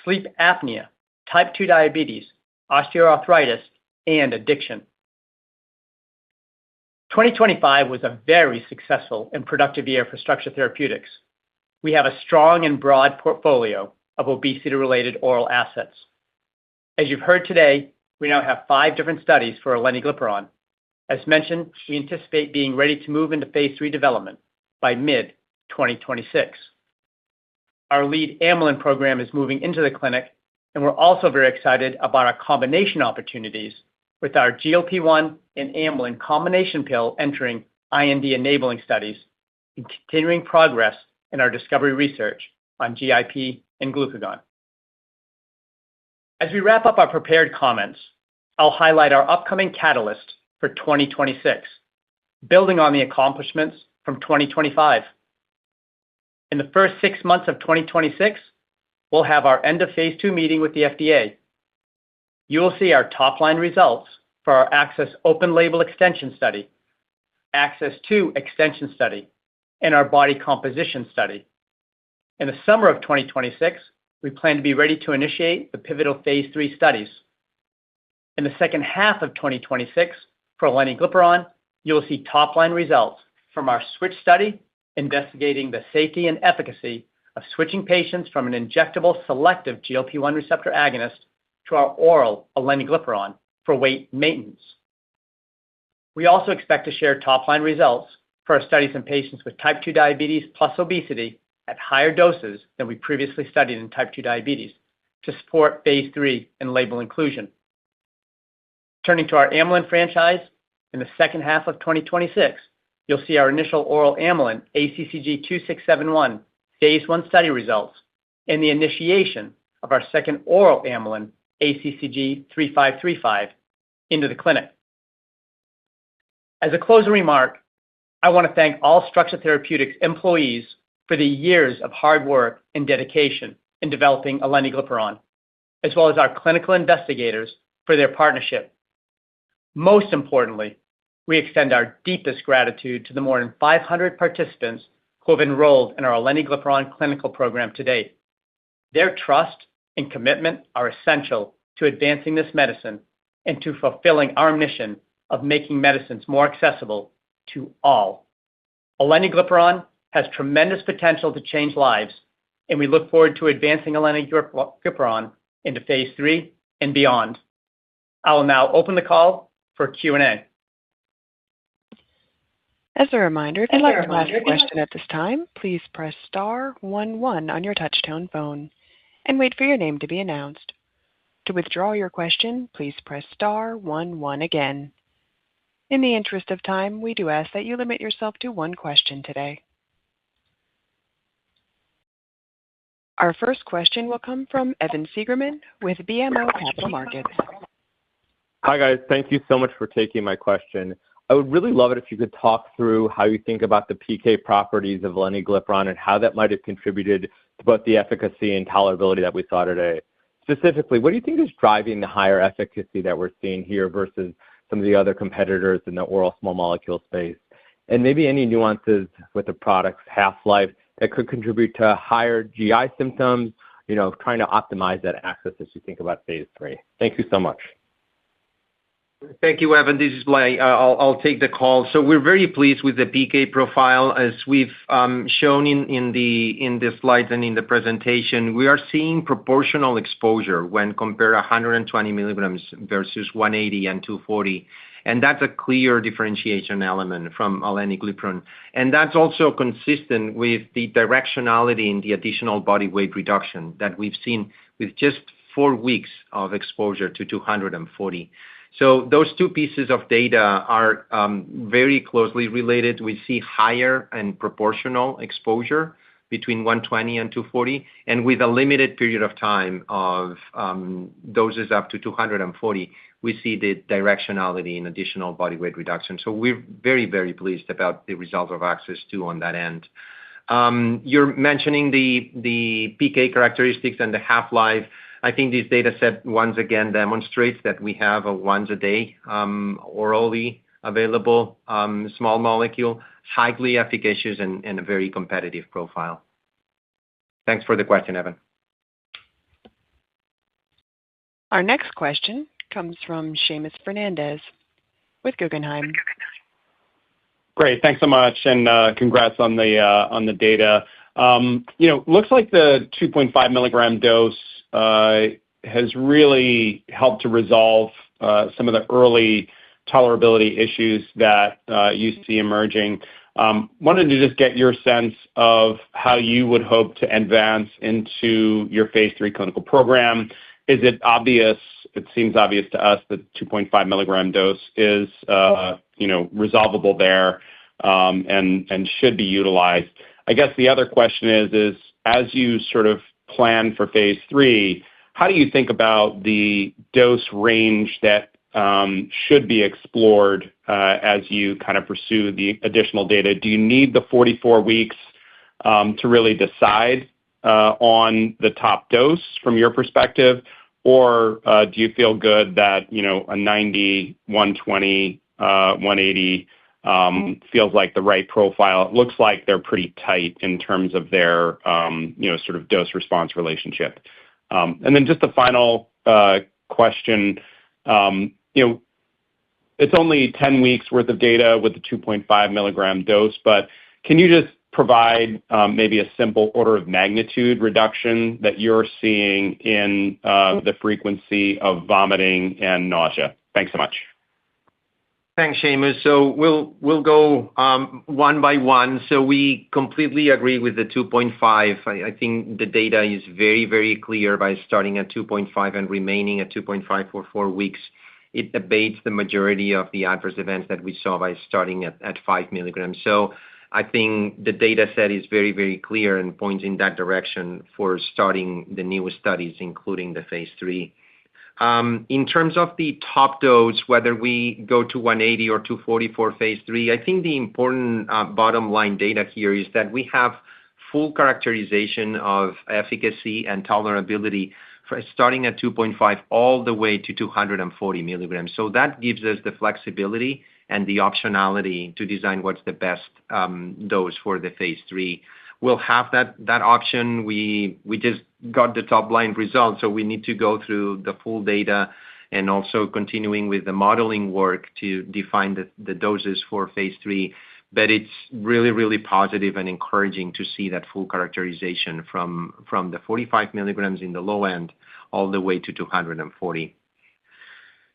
sleep apnea, type 2 diabetes, osteoarthritis, and addiction. 2025 was a very successful and productive year for Structure Therapeutics. We have a strong and broad portfolio of obesity-related oral assets. As you've heard today, we now have 5 different studies for Aleniglipron. As mentioned, we anticipate being ready to move into phase 3 development by mid-2026. Our lead amylin program is moving into the clinic, and we're also very excited about our combination opportunities with our GLP-1 and amylin combination pill entering IND-enabling studies and continuing progress in our discovery research on GIP and glucagon. As we wrap up our prepared comments, I'll highlight our upcoming catalyst for 2026, building on the accomplishments from 2025. In the first 6 months of 2026, we'll have our end of phase 2 meeting with the FDA. You will see our top-line results for our ACCESS open-label extension study, ACCESS 2 extension study, and our body composition study. In the summer of 2026, we plan to be ready to initiate the pivotal phase 3 studies. In the second half of 2026, for Aleniglipron, you will see top-line results from our switch study investigating the safety and efficacy of switching patients from an injectable selective GLP-1 receptor agonist to our oral Aleniglipron for weight maintenance. We also expect to share top-line results for our studies in patients with type 2 diabetes plus obesity at higher doses than we previously studied in type 2 diabetes to support phase 3 and label inclusion. Turning to our amylin franchise, in the second half of 2026, you'll see our initial oral amylin ACCG 2671 phase 1 study results and the initiation of our second oral amylin ACCG 3535 into the clinic. As a closing remark, I want to thank all Structure Therapeutics employees for the years of hard work and dedication in developing Aleniglipron, as well as our clinical investigators for their partnership. Most importantly, we extend our deepest gratitude to the more than 500 participants who have enrolled in our Aleniglipron clinical program to date. Their trust and commitment are essential to advancing this medicine and to fulfilling our mission of making medicines more accessible to all. Aleniglipron has tremendous potential to change lives, and we look forward to advancing Aleniglipron into phase 3 and beyond. I will now open the call for Q&A. As a reminder, if you'd like to ask a question at this time, please press star 11 on your touchtone phone and wait for your name to be announced. To withdraw your question, please press star 11 again. In the interest of time, we do ask that you limit yourself to one question today. Our first question will come from Evan Seigerman with BMO Capital Markets. Hi, guys. Thank you so much for taking my question. I would really love it if you could talk through how you think about the PK properties of Aleniglipron and how that might have contributed to both the efficacy and tolerability that we saw today. Specifically, what do you think is driving the higher efficacy that we're seeing here versus some of the other competitors in the oral small molecule space? And maybe any nuances with the product's half-life that could contribute to higher GI symptoms, trying to optimize that access as you think about phase 3. Thank you so much. Thank you, Evan. This is Blay. I'll take the call. So we're very pleased with the PK profile. As we've shown in the slides and in the presentation, we are seeing proportional exposure when compared 120 milligrams versus 180 and 240. And that's a clear differentiation element from Aleniglipron. And that's also consistent with the directionality in the additional body weight reduction that we've seen with just 4 weeks of exposure to 240. So those two pieces of data are very closely related. We see higher and proportional exposure between 120 and 240, and with a limited period of time of doses up to 240, we see the directionality in additional body weight reduction. So we're very, very pleased about the results of ACCESS 2 on that end. You're mentioning the PK characteristics and the half-life. I think this data set once again demonstrates that we have a once-a-day orally available small molecule, highly efficacious, and a very competitive profile. Thanks for the question, Evan. Our next question comes from Seamus Fernandez with Guggenheim. Great. Thanks so much, and congrats on the data. Looks like the 2.5 milligram dose has really helped to resolve some of the early tolerability issues that you see emerging. Wanted to just get your sense of how you would hope to advance into your phase 3 clinical program. Is it obvious? It seems obvious to us that 2.5 milligram dose is resolvable there and should be utilized. I guess the other question is as you sort of plan for phase 3, how do you think about the dose range that should be explored as you kind of pursue the additional data? Do you need the 44 weeks to really decide on the top dose from your perspective? Or do you feel good that, a 90, 120, 180 feels like the right profile? It looks like they're pretty tight in terms of their, sort of dose-response relationship. And then just a final question. It's only 10 weeks worth of data with the 2.5 milligram dose, but can you just provide maybe a simple order of magnitude reduction that you're seeing in the frequency of vomiting and nausea? Thanks so much. Thanks, Seamus. We'll go one by one. We completely agree with the 2.5. I think the data is very, very clear by starting at 2.5 and remaining at 2.5 for 4 weeks. It abates the majority of the adverse events that we saw by starting at 5 milligrams. I think the data set is very, very clear and points in that direction for starting the newest studies, including the phase 3. In terms of the top dose, whether we go to 180 or 240 for phase 3, I think the important bottom line data here is that we have full characterization of efficacy and tolerability starting at 2.5 all the way to 240 milligrams. That gives us the flexibility and the optionality to design what's the best dose for the phase 3. We'll have that option. We just got the top-line results, so we need to go through the full data and also continuing with the modeling work to define the doses for phase 3. It's really, really positive and encouraging to see that full characterization from the 45 milligrams in the low end all the way to 240.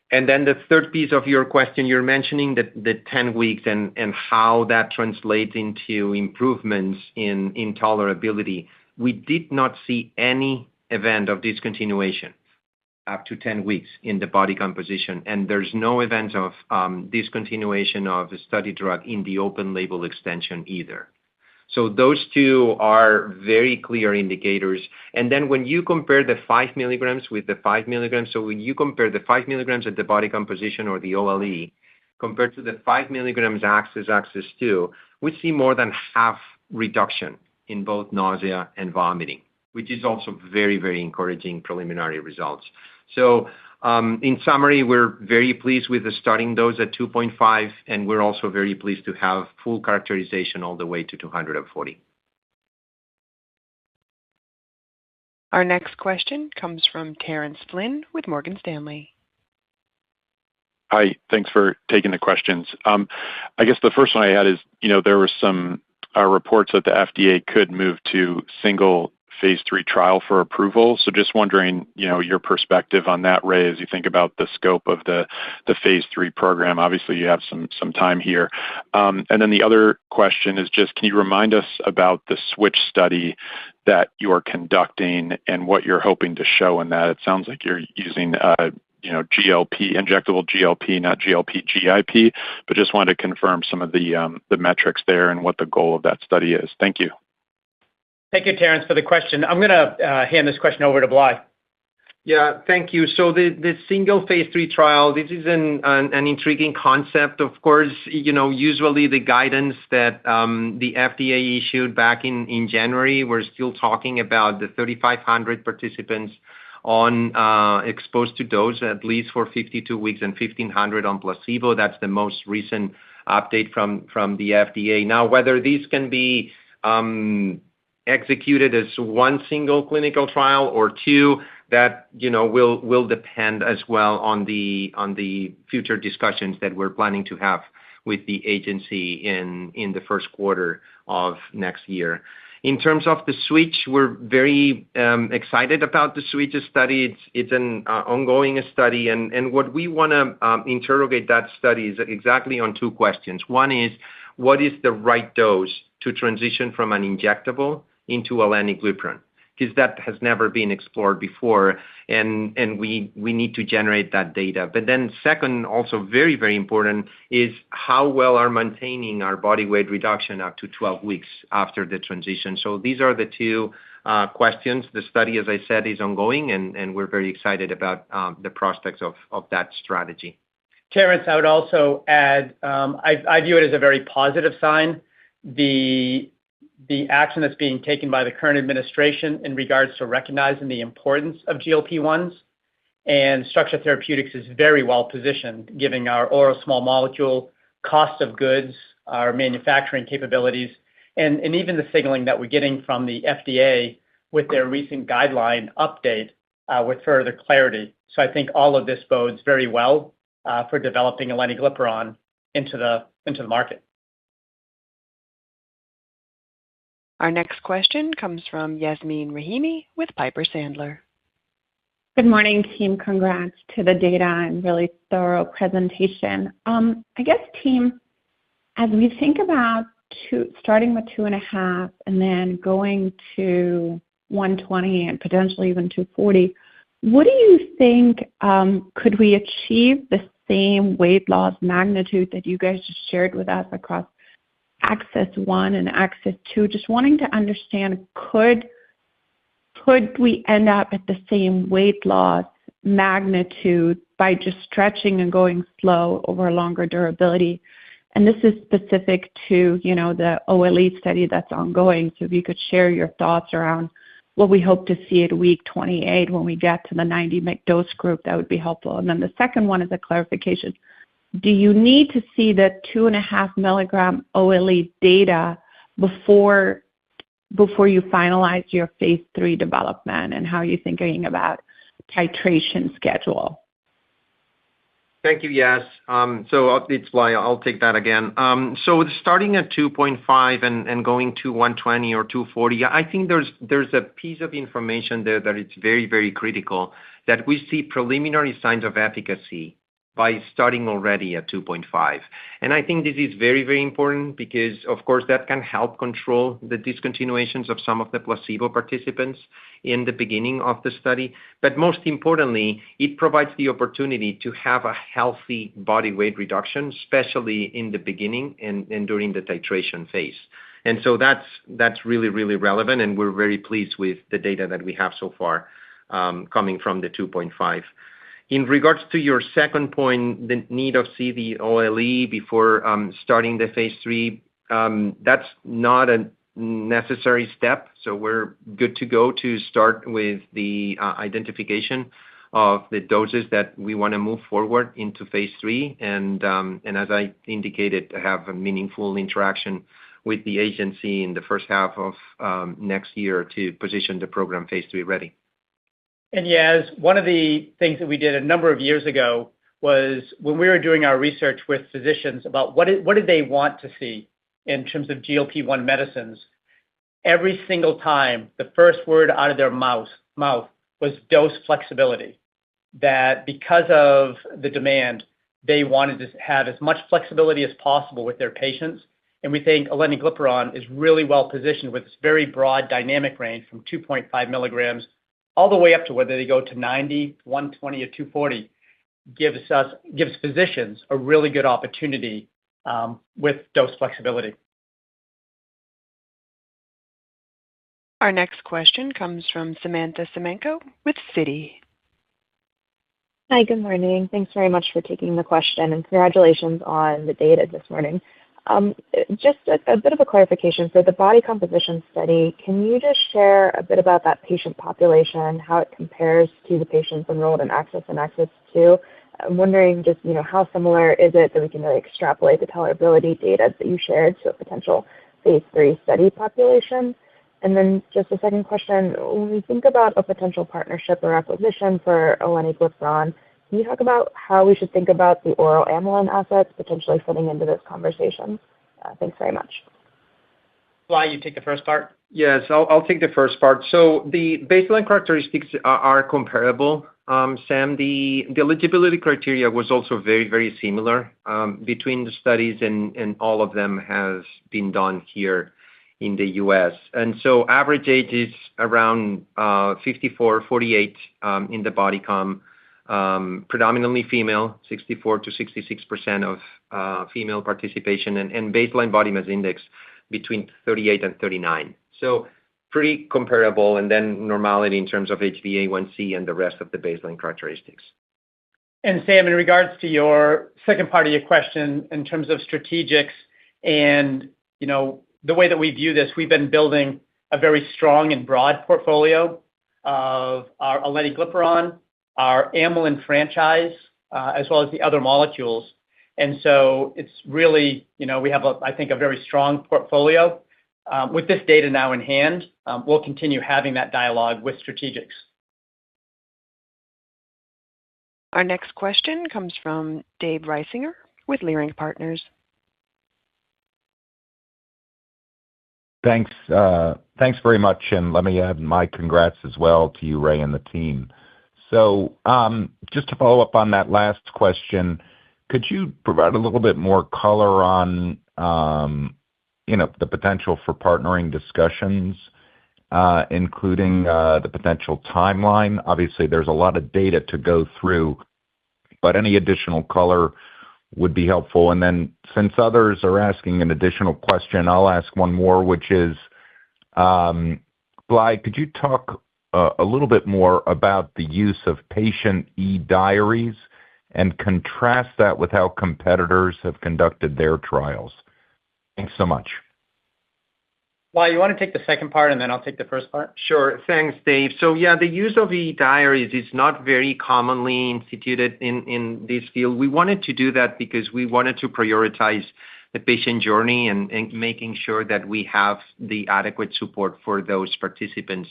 The third piece of your question, you're mentioning the 10 weeks and how that translates into improvements in tolerability. We did not see any event of discontinuation up to 10 weeks in the body composition, and there's no events of discontinuation of the study drug in the open label extension either. Those two are very clear indicators. When you compare the 5 milligrams with the 5 milligrams, when you compare the 5 milligrams at the body composition or the OLE compared to the 5 milligrams access 2, we see more than half reduction in both nausea and vomiting, which is also very, very encouraging preliminary results. In summary, we're very pleased with the starting dose at 2.5, and we're also very pleased to have full characterization all the way to 240. Our next question comes from Terence Flynn with Morgan Stanley. Hi, thanks for taking the questions. I guess the first one I had is, there were some reports that the FDA could move to single phase 3 trial for approval. Just wondering, your perspective on that, Ray, as you think about the scope of the phase 3 program. Obviously, you have some time here. The other question is just, can you remind us about the switch study that you're conducting and what you're hoping to show in that? It sounds like you're using GLP, injectable GLP, not GLP-GIP, but just wanted to confirm some of the metrics there and what the goal of that study is. Thank you. Thank you, Terence, for the question. I'm going to hand this question over to Blai. Yeah, thank you. The single phase 3 trial, this is an intriguing concept. Of course, usually the guidance that the FDA issued back in January, we're still talking about the 3,500 participants on exposed to dose at least for 52 weeks and 1,500 on placebo. That's the most recent update from the FDA. Now, whether these can be executed as one single clinical trial or two, that will depend as well on the future discussions that we're planning to have with the agency in the first quarter of next year. In terms of the switch, we're very excited about the switch study. It's an ongoing study, and what we want to interrogate that study is exactly on two questions. One is, what is the right dose to transition from an injectable into Aleniglipron? Because that has never been explored before, and we need to generate that data. Second, also very, very important, is how well are maintaining our body weight reduction up to 12 weeks after the transition. These are the two questions. The study, as I said, is ongoing, and we're very excited about the prospects of that strategy. Terence, I would also add, I view it as a very positive sign. The action that's being taken by the current administration in regards to recognizing the importance of GLP-1s, and Structure Therapeutics is very well positioned, given our oral small molecule cost of goods, our manufacturing capabilities, and even the signaling that we're getting from the FDA with their recent guideline update with further clarity. I think all of this bodes very well for developing Aleniglipron into the market. Our next question comes from Yasmeen Rahimi with Piper Sandler. Good morning, team. Congrats to the data and really thorough presentation. I guess, team, as we think about starting with 2.5 and then going to 120 and potentially even 240, what do you think, could we achieve the same weight loss magnitude that you guys just shared with us across Access 1 and Access 2? Just wanting to understand, could we end up at the same weight loss magnitude by just stretching and going slow over a longer durability? And this is specific to, the OLE study that's ongoing. So if you could share your thoughts around what we hope to see at week 28 when we get to the 90 mg dose group, that would be helpful. And then the second one is a clarification. Do you need to see the 2.5 mg OLE data before you finalize your phase 3 development, and how you're thinking about titration schedule? Thank you, Yas. It's Blai. I'll take that again. Starting at 2.5 and going to 120 or 240, I think there's a piece of information there that it's very, very critical, that we see preliminary signs of efficacy by starting already at 2.5. And I think this is very, very important because, of course, that can help control the discontinuations of some of the placebo participants in the beginning of the study. But most importantly, it provides the opportunity to have a healthy body weight reduction, especially in the beginning and during the titration phase. And so that's really, really relevant, and we're very pleased with the data that we have so far coming from the 2.5. In regards to your second point, the need of see the OLE before starting the phase 3, that's not a necessary step. So we're good to go to start with the identification of the doses that we want to move forward into phase 3. And as I indicated, have a meaningful interaction with the agency in the first half of next year to position the program phase 3 ready. And yes, one of the things that we did a number of years ago was when we were doing our research with physicians about what did they want to see in terms of GLP-1 medicines, every single time the first word out of their mouth was dose flexibility. That because of the demand, they wanted to have as much flexibility as possible with their patients. And we think Aleniglipron is really well positioned with this very broad dynamic range from 2.5 milligrams all the way up to whether they go to 90, 120, or 240, gives physicians a really good opportunity with dose flexibility. Our next question comes from Samantha Semenko with Citi. Hi, good morning. Thanks very much for taking the question, and congratulations on the data this morning. Just a bit of a clarification. For the body composition study, can you just share a bit about that patient population, how it compares to the patients enrolled in Access and Access 2? I'm wondering just, how similar is it that we can really extrapolate the tolerability data that you shared to a potential phase 3 study population? And then just a second question, when we think about a potential partnership or acquisition for Aleniglipron, can you talk about how we should think about the oral amylin assets potentially fitting into this conversation? Thanks very much. Blai, you take the first part? Yes, I'll take the first part. So the baseline characteristics are comparable. Sam, the eligibility criteria was also very, very similar between the studies, and all of them has been done here in the U.S. And so average age is around 54, 48 in the body com. Predominantly female, 64 to 66% of female participation, and baseline body mass index between 38 and 39. So pretty comparable, and then normality in terms of HbA1c and the rest of the baseline characteristics. And Sam, in regards to your second part of your question, in terms of strategics and, the way that we view this, we've been building a very strong and broad portfolio of our Aleniglipron, our amylin franchise, as well as the other molecules. And so it's really, we have, I think, a very strong portfolio. With this data now in hand, we'll continue having that dialogue with strategics. Our next question comes from Dave Reisinger, with Leerink Partners. Thanks. Thanks very much, and let me add my congrats as well to you, Ray, and the team. Just to follow up on that last question, could you provide a little bit more color on, the potential for partnering discussions, including the potential timeline? Obviously, there's a lot of data to go through, but any additional color would be helpful. Since others are asking an additional question, I'll ask one more, which is, Blai, could you talk a little bit more about the use of patient e-diaries and contrast that with how competitors have conducted their trials? Thanks so much. Blai, you want to take the second part, and then I'll take the first part? Sure. Thanks, Dave. Yeah, the use of e-diaries is not very commonly instituted in this field. We wanted to do that because we wanted to prioritize the patient journey and making sure that we have the adequate support for those participants.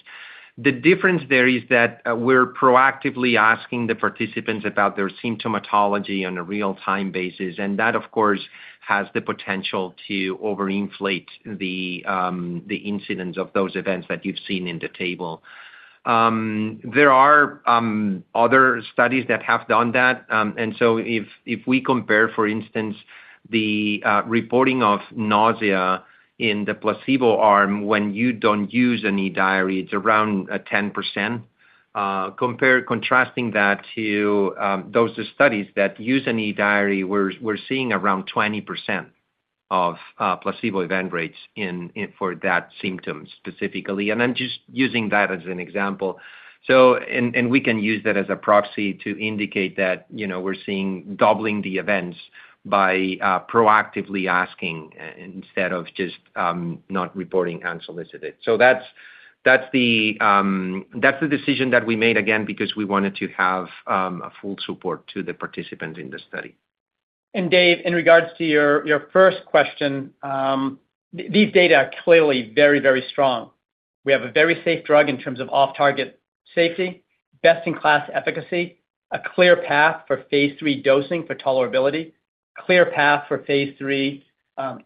The difference there is that we're proactively asking the participants about their symptomatology on a real-time basis, and that, of course, has the potential to overinflate the incidence of those events that you've seen in the table. There are other studies that have done that. If we compare, for instance, the reporting of nausea in the placebo arm when you don't use an e-diary, it's around 10%. Contrasting that to those studies that use an e-diary, we're seeing around 20% of placebo event rates for that symptom specifically. I'm just using that as an example. We can use that as a proxy to indicate that we're seeing doubling the events by proactively asking instead of just not reporting unsolicited. That's the decision that we made, again, because we wanted to have a full support to the participants in the study. Dave, in regards to your first question, these data are clearly very, very strong. We have a very safe drug in terms of off-target safety, best-in-class efficacy, a clear path for phase III dosing for tolerability, clear path for phase III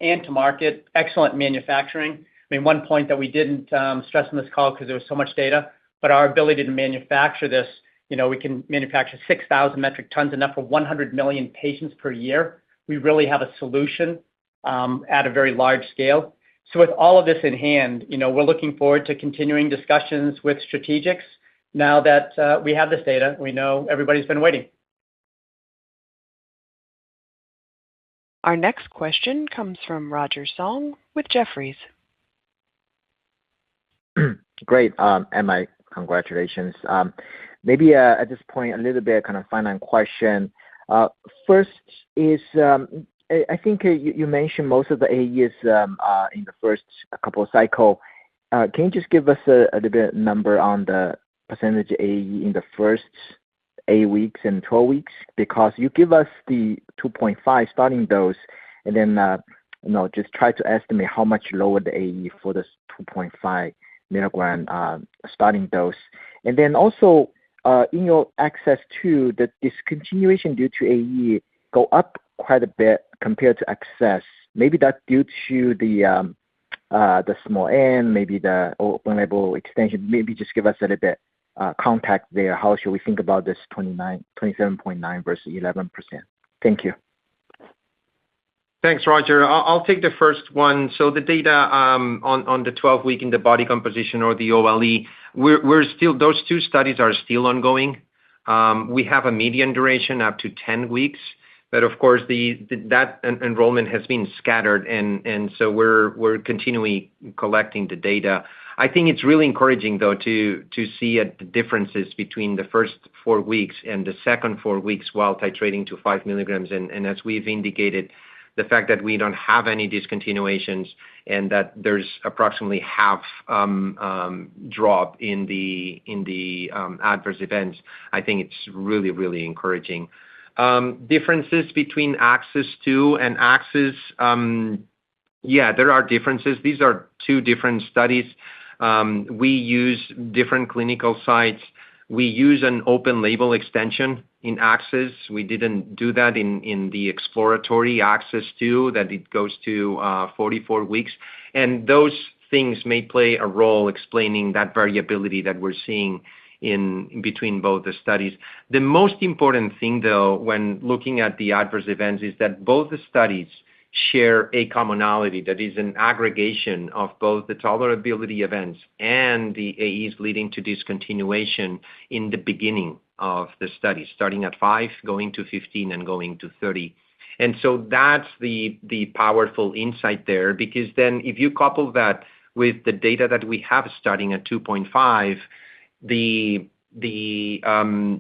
and to market, excellent manufacturing. One point that we didn't stress on this call because there was so much data, but our ability to manufacture this, we can manufacture 6,000 metric tons, enough for 100 million patients per year. We really have a solution at a very large scale. With all of this in hand, we're looking forward to continuing discussions with strategics now that we have this data. We know everybody's been waiting. Our next question comes from Roger Song with Jefferies. Great. My congratulations. Maybe at this point, a little bit kind of final question. First is, I think you mentioned most of the AEs in the first couple of cycles. Can you just give us a little bit number on the percentage AE in the first 8 weeks and 12 weeks? Because you give us the 2.5 starting dose, and then just try to estimate how much lower the AE for this 2.5 milligram starting dose. And then also in your ACCESS 2, the discontinuation due to AE go up quite a bit compared to ACCESS. Maybe that's due to the small n, maybe the open label extension. Maybe just give us a little bit context there. How should we think about this 27.9 versus 11%? Thank you. Thanks, Roger. I'll take the first one. The data on the 12-week in the body composition or the OLE, those two studies are still ongoing. We have a median duration up to 10 weeks, but of course that enrollment has been scattered, and so we're continually collecting the data. I think it's really encouraging, though, to see the differences between the first 4 weeks and the second 4 weeks while titrating to 5 milligrams. And as we've indicated, the fact that we don't have any discontinuations and that there's approximately half drop in the adverse events, I think it's really, really encouraging. Differences between ACCESS 2 and ACCESS, there are differences. These are two different studies. We use different clinical sites. We use an open label extension in ACCESS. We didn't do that in the exploratory ACCESS 2, that it goes to 44 weeks. And those things may play a role explaining that variability that we're seeing in between both the studies. The most important thing, though, when looking at the adverse events, is that both the studies share a commonality that is an aggregation of both the tolerability events and the AEs leading to discontinuation in the beginning of the study, starting at 5, going to 15, and going to 30. And so that's the powerful insight there, because then if you couple that with the data that we have starting at 2.5, the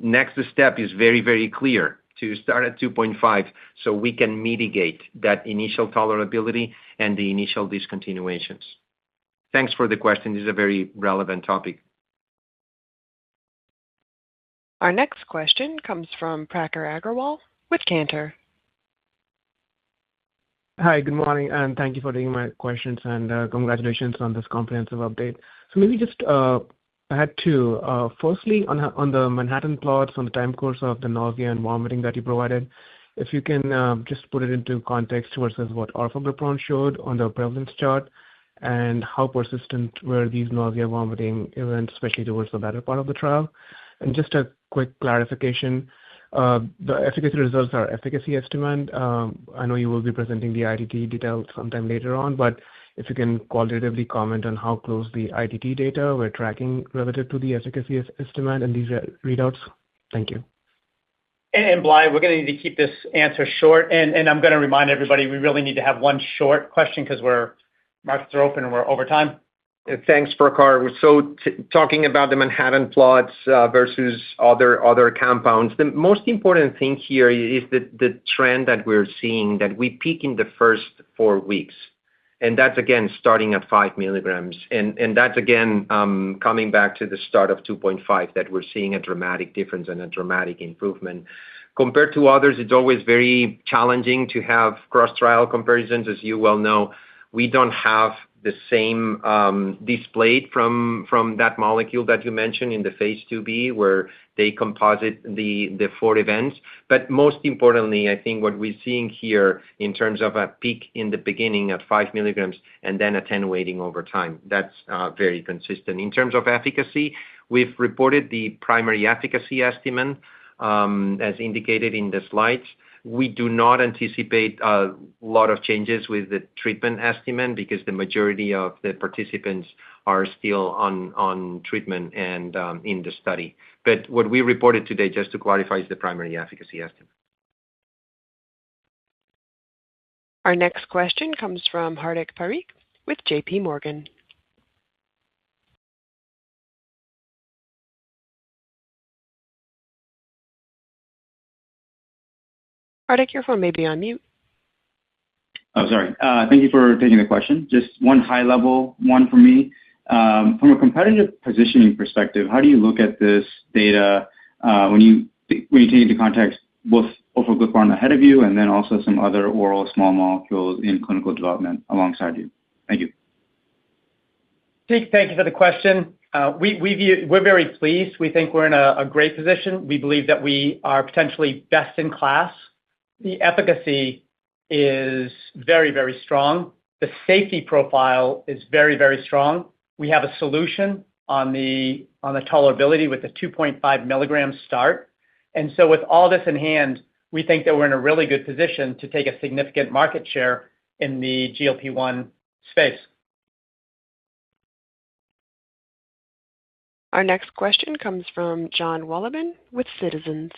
next step is very, very clear, to start at 2.5 so we can mitigate that initial tolerability and the initial discontinuations. Thanks for the question. This is a very relevant topic. Our next question comes from Prakhar Agrawal with Cantor. Hi, good morning, and thank you for taking my questions, and congratulations on this comprehensive update. So maybe just I had two. Firstly, on the Manhattan plots, on the time course of the nausea and vomiting that you provided, if you can just put it into context versus what orforglipron showed on the prevalence chart, and how persistent were these nausea, vomiting events, especially towards the latter part of the trial. And just a quick clarification, the efficacy results are efficacy estimate. I know you will be presenting the ITT details sometime later on, but if you can qualitatively comment on how close the ITT data we're tracking relative to the efficacy estimate and these readouts. Thank you. And Blai, we're going to need to keep this answer short, and I'm going to remind everybody we really need to have one short question because markets are open and we're over time. Thanks, Prakhar. So talking about the Manhattan plots versus other compounds, the most important thing here is the trend that we're seeing, that we peak in the first 4 weeks. And that's, again, starting at 5 milligrams. And that's, again, coming back to the start of 2.5, that we're seeing a dramatic difference and a dramatic improvement. Compared to others, it's always very challenging to have cross-trial comparisons. As you well know, we don't have the same displayed from that molecule that you mentioned in the phase 2b, where they composite the 4 events. But most importantly, I think what we're seeing here in terms of a peak in the beginning at 5 milligrams and then attenuating over time, that's very consistent. In terms of efficacy, we've reported the primary efficacy estimate as indicated in the slides. We do not anticipate a lot of changes with the treatment estimate because the majority of the participants are still on treatment and in the study. But what we reported today, just to clarify, is the primary efficacy estimate. Our next question comes from Hardik Parikh with JP Morgan. Hardik, your phone may be on mute. Oh, sorry. Thank you for taking the question. Just one high-level one for me. From a competitive positioning perspective, how do you look at this data when you take into context both orforglipron ahead of you and then also some other oral small molecules in clinical development alongside you? Thank you. Thank you for the question. We're very pleased. We think we're in a great position. We believe that we are potentially best in class. The efficacy is very, very strong. The safety profile is very, very strong. We have a solution on the tolerability with the 2.5 milligram start. And so with all this in hand, we think that we're in a really good position to take a significant market share in the GLP-1 space. Our next question comes from John Wolleben with Citizens.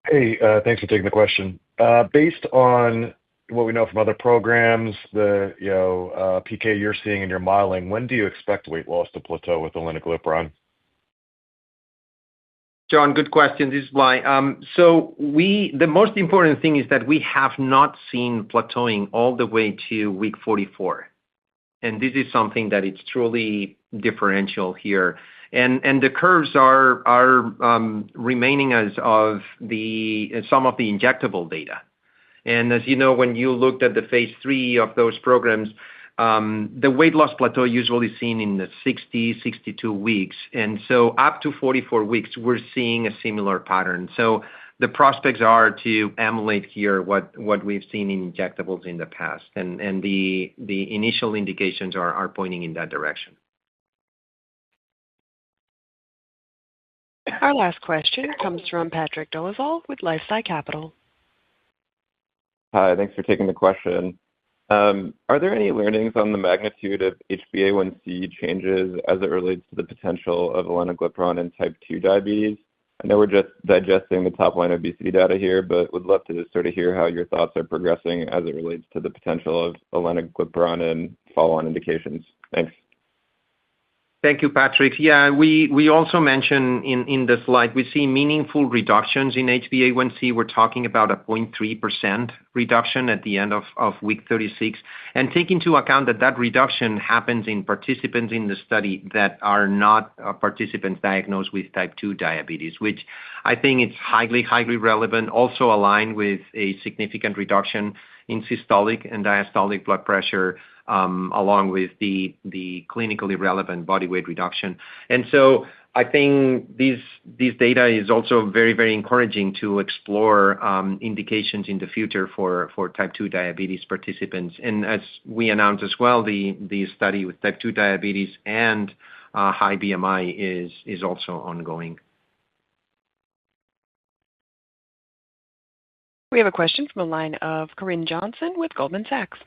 Hey, thanks for taking the question. Based on what we know from other programs, the PK you're seeing in your modeling, when do you expect weight loss to plateau with aleniglipron? John, good question. This is Blai. So the most important thing is that we have not seen plateauing all the way to week 44. And this is something that it's truly differential here. And the curves are remaining as of some of the injectable data. And as you know, when you looked at the phase 3 of those programs, the weight loss plateau usually seen in the 60, 62 weeks. And so up to 44 weeks, we're seeing a similar pattern. So the prospects are to emulate here what we've seen in injectables in the past. The initial indications are pointing in that direction. Our last question comes from Patrick Dolezal with LifeSci Capital. Hi, thanks for taking the question. Are there any learnings on the magnitude of HbA1c changes as it relates to the potential of aleniglipron in type 2 diabetes? I know we're just digesting the top-line obesity data here, but would love to just sort of hear how your thoughts are progressing as it relates to the potential of aleniglipron and follow-on indications. Thanks. Thank you, Patrick. Yeah, we also mentioned in the slide, we see meaningful reductions in HbA1c. We're talking about a 0.3% reduction at the end of week 36. And take into account that reduction happens in participants in the study that are not participants diagnosed with type 2 diabetes, which I think it's highly relevant, also aligned with a significant reduction in systolic and diastolic blood pressure, along with the clinically relevant body weight reduction. And so I think this data is also very encouraging to explore indications in the future for type 2 diabetes participants. And as we announced as well, the study with type 2 diabetes and high BMI is also ongoing. We have a question from the line of Corinne Johnson with Goldman Sachs.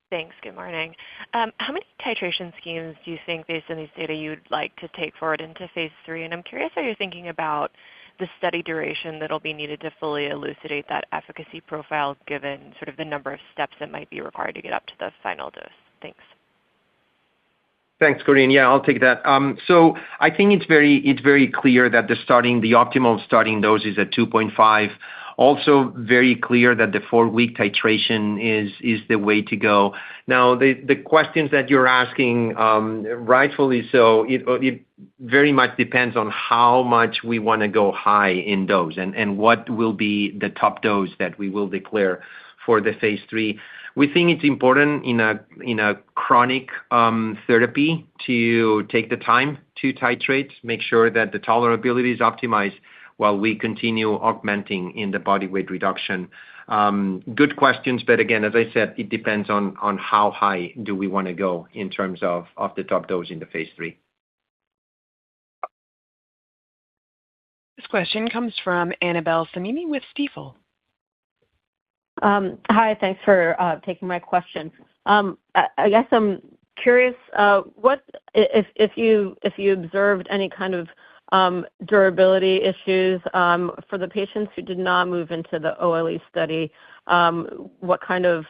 Thanks. Good morning. How many titration schemes do you think, based on these data, you'd like to take forward into phase 3? And I'm curious how you're thinking about the study duration that'll be needed to fully elucidate that efficacy profile, given sort of the number of steps that might be required to get up to the final dose. Thanks. Thanks, Corinne. Yeah, I'll take that. So I think it's very clear that the optimal starting dose is at 2.5. Also very clear that the 4-week titration is the way to go. Now, the questions that you're asking, rightfully so, it very much depends on how much we want to go high in dose and what will be the top dose that we will declare for the phase 3. We think it's important in a chronic therapy to take the time to titrate, make sure that the tolerability is optimized while we continue augmenting in the body weight reduction. Good questions, but again, as I said, it depends on how high do we want to go in terms of the top dose in the phase 3. This question comes from Annabelle Samimy with Stifel. Hi, thanks for taking my question. I guess I'm curious, what if you observed any kind of durability issues for the patients who did not move into the OLE study? What kind of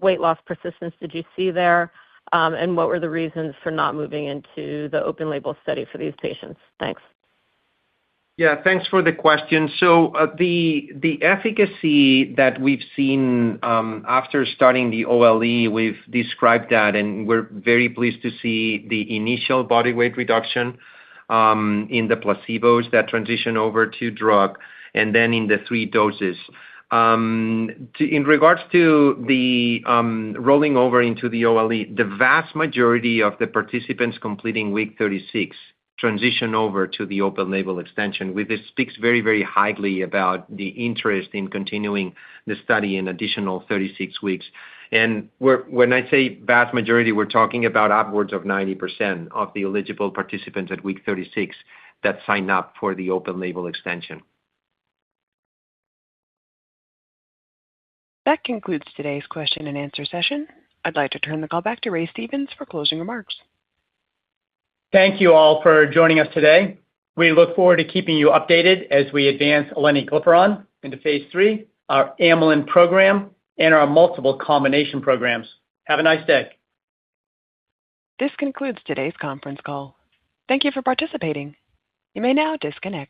weight loss persistence did you see there? And what were the reasons for not moving into the open label study for these patients? Thanks. Yeah, thanks for the question. So the efficacy that we've seen after starting the OLE, we've described that, and we're very pleased to see the initial body weight reduction in the placebos that transition over to drug, and then in the 3 doses. In regards to the rolling over into the OLE, the vast majority of the participants completing week 36 transition over to the open label extension, which speaks very highly about the interest in continuing the study in additional 36 weeks. And when I say vast majority, we're talking about upwards of 90% of the eligible participants at week 36 that sign up for the open label extension. That concludes today's question and answer session. I'd like to turn the call back to Ray Stevens for closing remarks. Thank you all for joining us today. We look forward to keeping you updated as we advance aleniglipron into phase 3, our amylin program, and our multiple combination programs. Have a nice day. This concludes today's conference call. Thank you for participating. You may now disconnect.